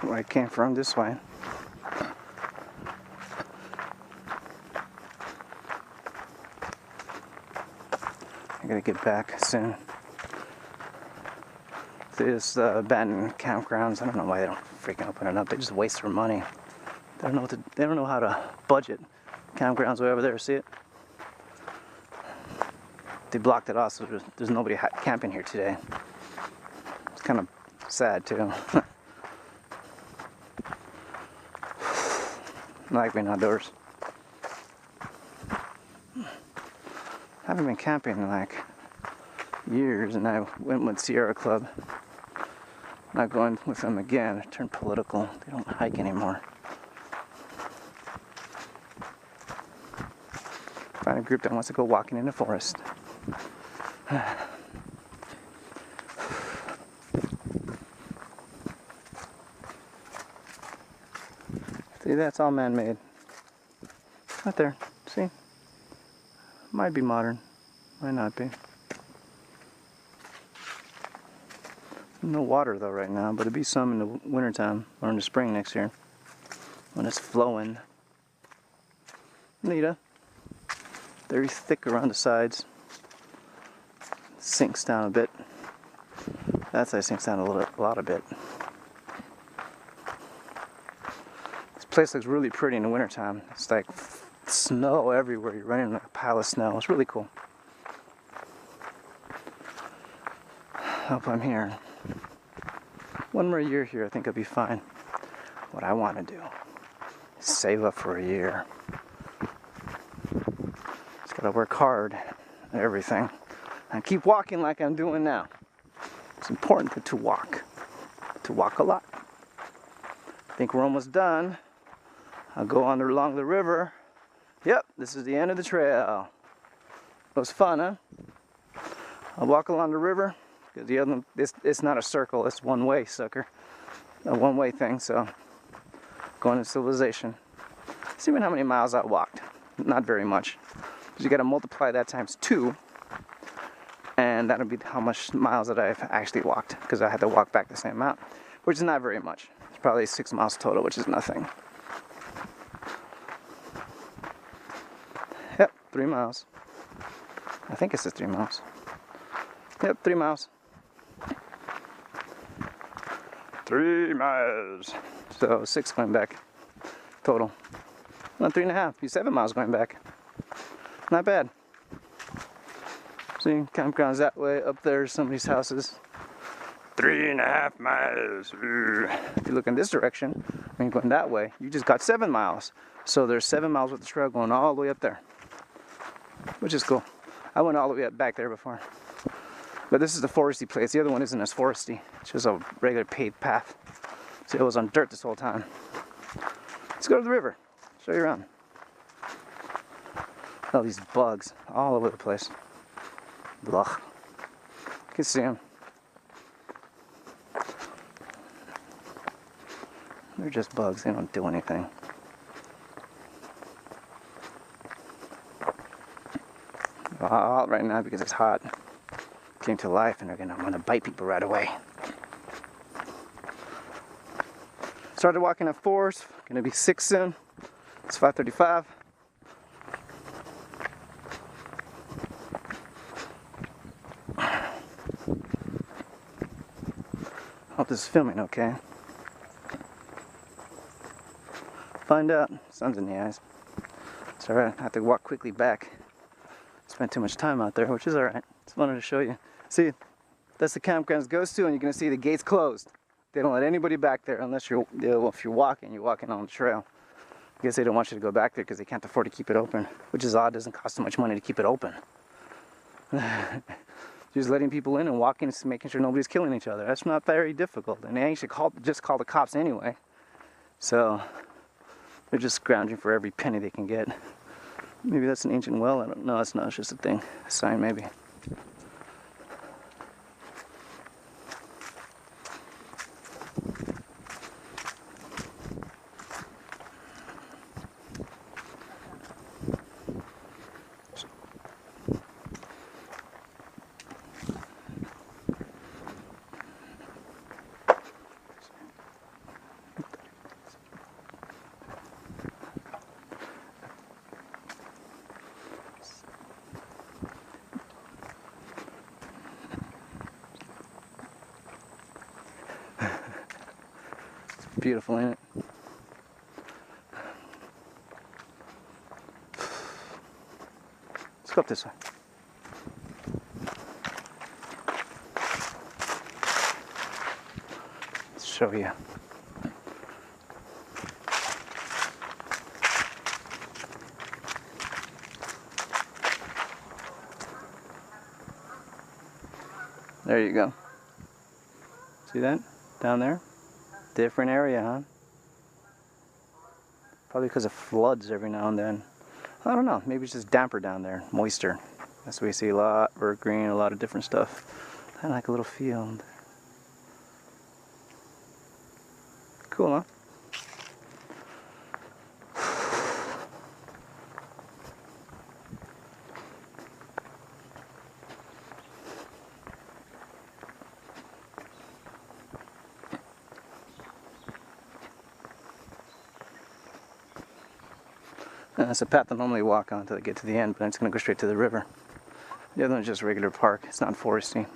Where I came from this way. I gotta get back soon. This abandoned campgrounds. I don't know why they don't freaking open it up. They just waste their money. They don't know how to budget campgrounds way over there. See it? They blocked it off, so there's nobody camping here today. It's kind of sad too. I like being outdoors. I haven't been camping in like years, and I went with Sierra Club. Not going with them again. It turned political. They don't hike anymore. Find a group that wants to go walking in the forest. See, that's all man-made. Right there. See? Might be modern. Might not be. No water though right now, but it'll be some in the wintertime or in the spring next year when it's flowing. Nita. Very thick around the sides. Sinks down a bit. That side sinks down a lot a bit. This place looks really pretty in the wintertime. It's like snow everywhere. You're running like a pile of snow. It's really cool. Hope I'm here. One more year here, I think I'll be fine. What I want to do is save up for a year. Just gotta work hard at everything and keep walking like I'm doing now. It's important to walk a lot. I think we're almost done. I'll go on along the river. Yep, this is the end of the trail. It was fun, huh? I'll walk along the river. Because the other, it's not a circle, it's one way, sucker. A one-way thing, so going to civilization. See how many miles I walked. Not very much. Because you gotta multiply that times 2. And that'll be how much miles that I've actually walked. Because I had to walk back the same amount. Which is not very much. It's probably 6 miles total, which is nothing. Yep, 3 miles. I think it says 3 miles. Yep, 3 miles. 3 miles. So 6 going back total. Well, 3.5. Be 7 miles going back. Not bad. See, campground's that way. Up there's somebody's houses. 3.5 miles. If you look in this direction, when you're going that way, you just got 7 miles. So there's 7 miles with the trail going all the way up there, which is cool. I went all the way up back there before. But this is the foresty place. The other one isn't as foresty. It's just a regular paved path. So it was on dirt this whole time. Let's go to the river. Show you around. All these bugs all over the place. Blah. You can see them. They're just bugs. They don't do anything. Out right now because it's hot. Came to life and they're gonna want to bite people right away. Started walking at 4, gonna be 6 soon. It's 5:35. Hope this is filming okay. Find out. Sun's in the eyes. It's alright. I have to walk quickly back. Spent too much time out there, which is alright. Just wanted to show you. See, that's the campground goes to, and you're gonna see the gates closed. They don't let anybody back there unless you're, if you're walking on the trail. I guess they don't want you to go back there because they can't afford to keep it open, which is odd. It doesn't cost so much money to keep it open. Just letting people in and walking, and making sure nobody's killing each other. That's not very difficult, and they actually just call the cops anyway. So they're just scrounging for every penny they can get. Maybe that's an ancient well. I don't know. It's not. It's just a thing. A sign, maybe. Beautiful, ain't it? Let's go up this way. Let's show you. There you go. See that? Down there? Different area, huh? Probably because of floods every now and then. I don't know. Maybe it's just damper down there, moisture. That's why you see a lot of evergreen, a lot of different stuff. Kind of like a little field. Cool, huh? That's a path I normally walk on until I get to the end, but I'm just going to go straight to the river. The other one's just a regular park. It's not foresty.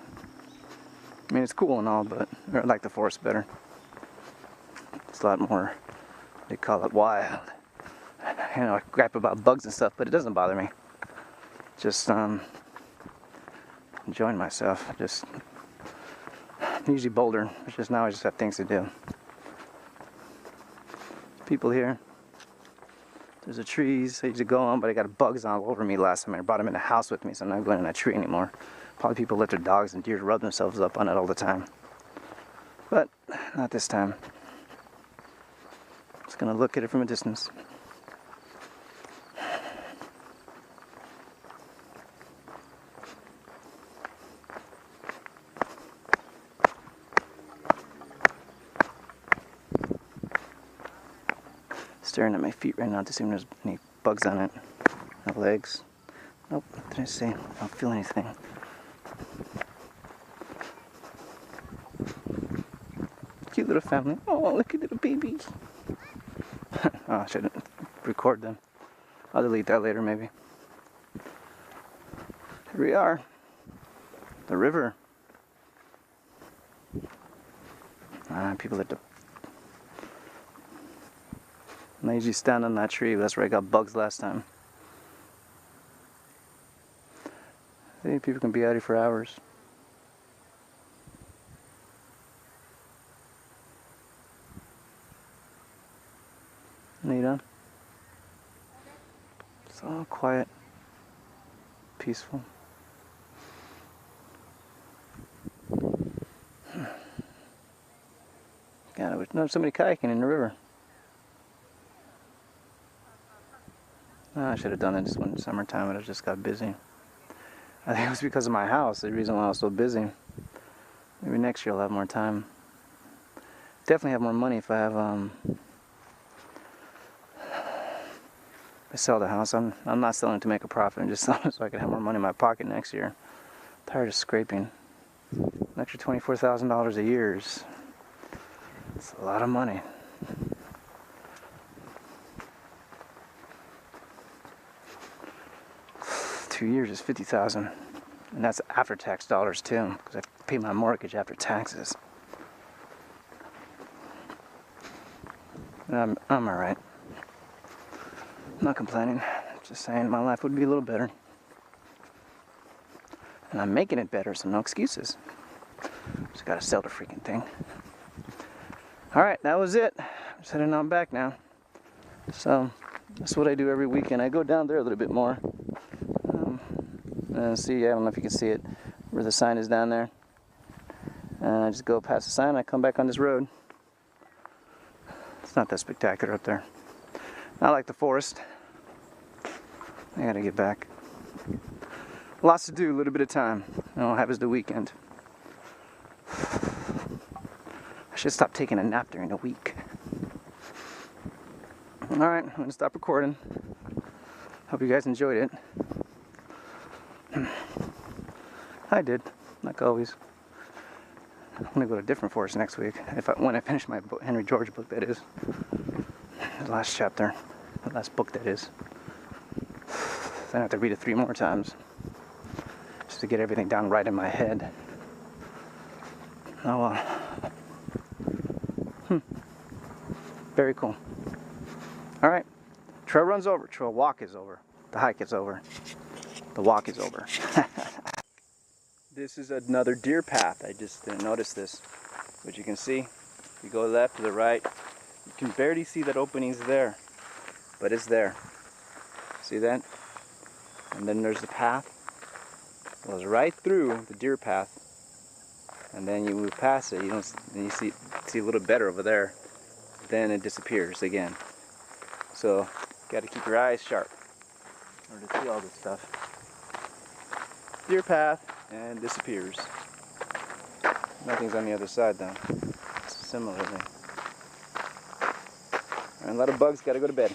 I mean, it's cool and all, but I like the forest better. It's a lot more, they call it wild. You know, I gripe about bugs and stuff, but it doesn't bother me. Just enjoying myself. Just usually bolder. It's just now I just have things to do. People here. There's the trees I usually go on, but I got bugs all over me last time. I brought them in the house with me, so I'm not going in that tree anymore. Probably people let their dogs and deer rub themselves up on it all the time. But not this time. Just gonna look at it from a distance. Staring at my feet right now to see if there's any bugs on it. My legs. Nope, what did I say? I don't feel anything. Cute little family. Oh, look at little baby. Oh, I shouldn't record them. I'll delete that later maybe. Here we are. The river. People at the... And I usually stand on that tree. That's where I got bugs last time. I think people can be out here for hours. Nita. It's all quiet, peaceful. God, I wish there was somebody kayaking in the river. I should have done it just one summertime, but I just got busy. I think it was because of my house, the reason why I was so busy. Maybe next year I'll have more time. Definitely have more money if I have, I sell the house. I'm not selling it to make a profit, I'm just selling it so I can have more money in my pocket next year. I'm tired of scraping. An extra $24,000 a year is it's a lot of money. $2 years is $50,000, and that's after tax dollars too, because I pay my mortgage after taxes. I'm all right. I'm not complaining. Just saying my life would be a little better, and I'm making it better, so no excuses. Just gotta sell the freaking thing. All right, that was it. I'm just heading on back now. So that's what I do every weekend. I go down there a little bit more. See, I don't know if you can see it, where the sign is down there. And I just go past the sign, I come back on this road. It's not that spectacular up there. Not like the forest. I gotta get back. Lots to do, a little bit of time. It all happens the weekend. I should stop taking a nap during the week. Alright, I'm gonna stop recording. Hope you guys enjoyed it. I did, like always. I'm gonna go to a different forest next week. When I finish my book, Henry George book, that is. The last chapter, the last book, that is. Then I have to read it 3 more times, just to get everything down right in my head. Oh well. Very cool. All right. Trail run's over. Trail walk is over. The hike is over. The walk is over. This is another deer path. I just didn't notice this, but you can see, if you go left to the right, you can barely see that opening's there, but it's there. See that? And then there's the path. It goes right through the deer path, and then you move past it. You don't. And you see a little better over there. Then it disappears again. So you got to keep your eyes sharp in order to see all this stuff. Deer path. And disappears. Nothing's on the other side though. Similarly. And a lot of bugs, gotta go to bed.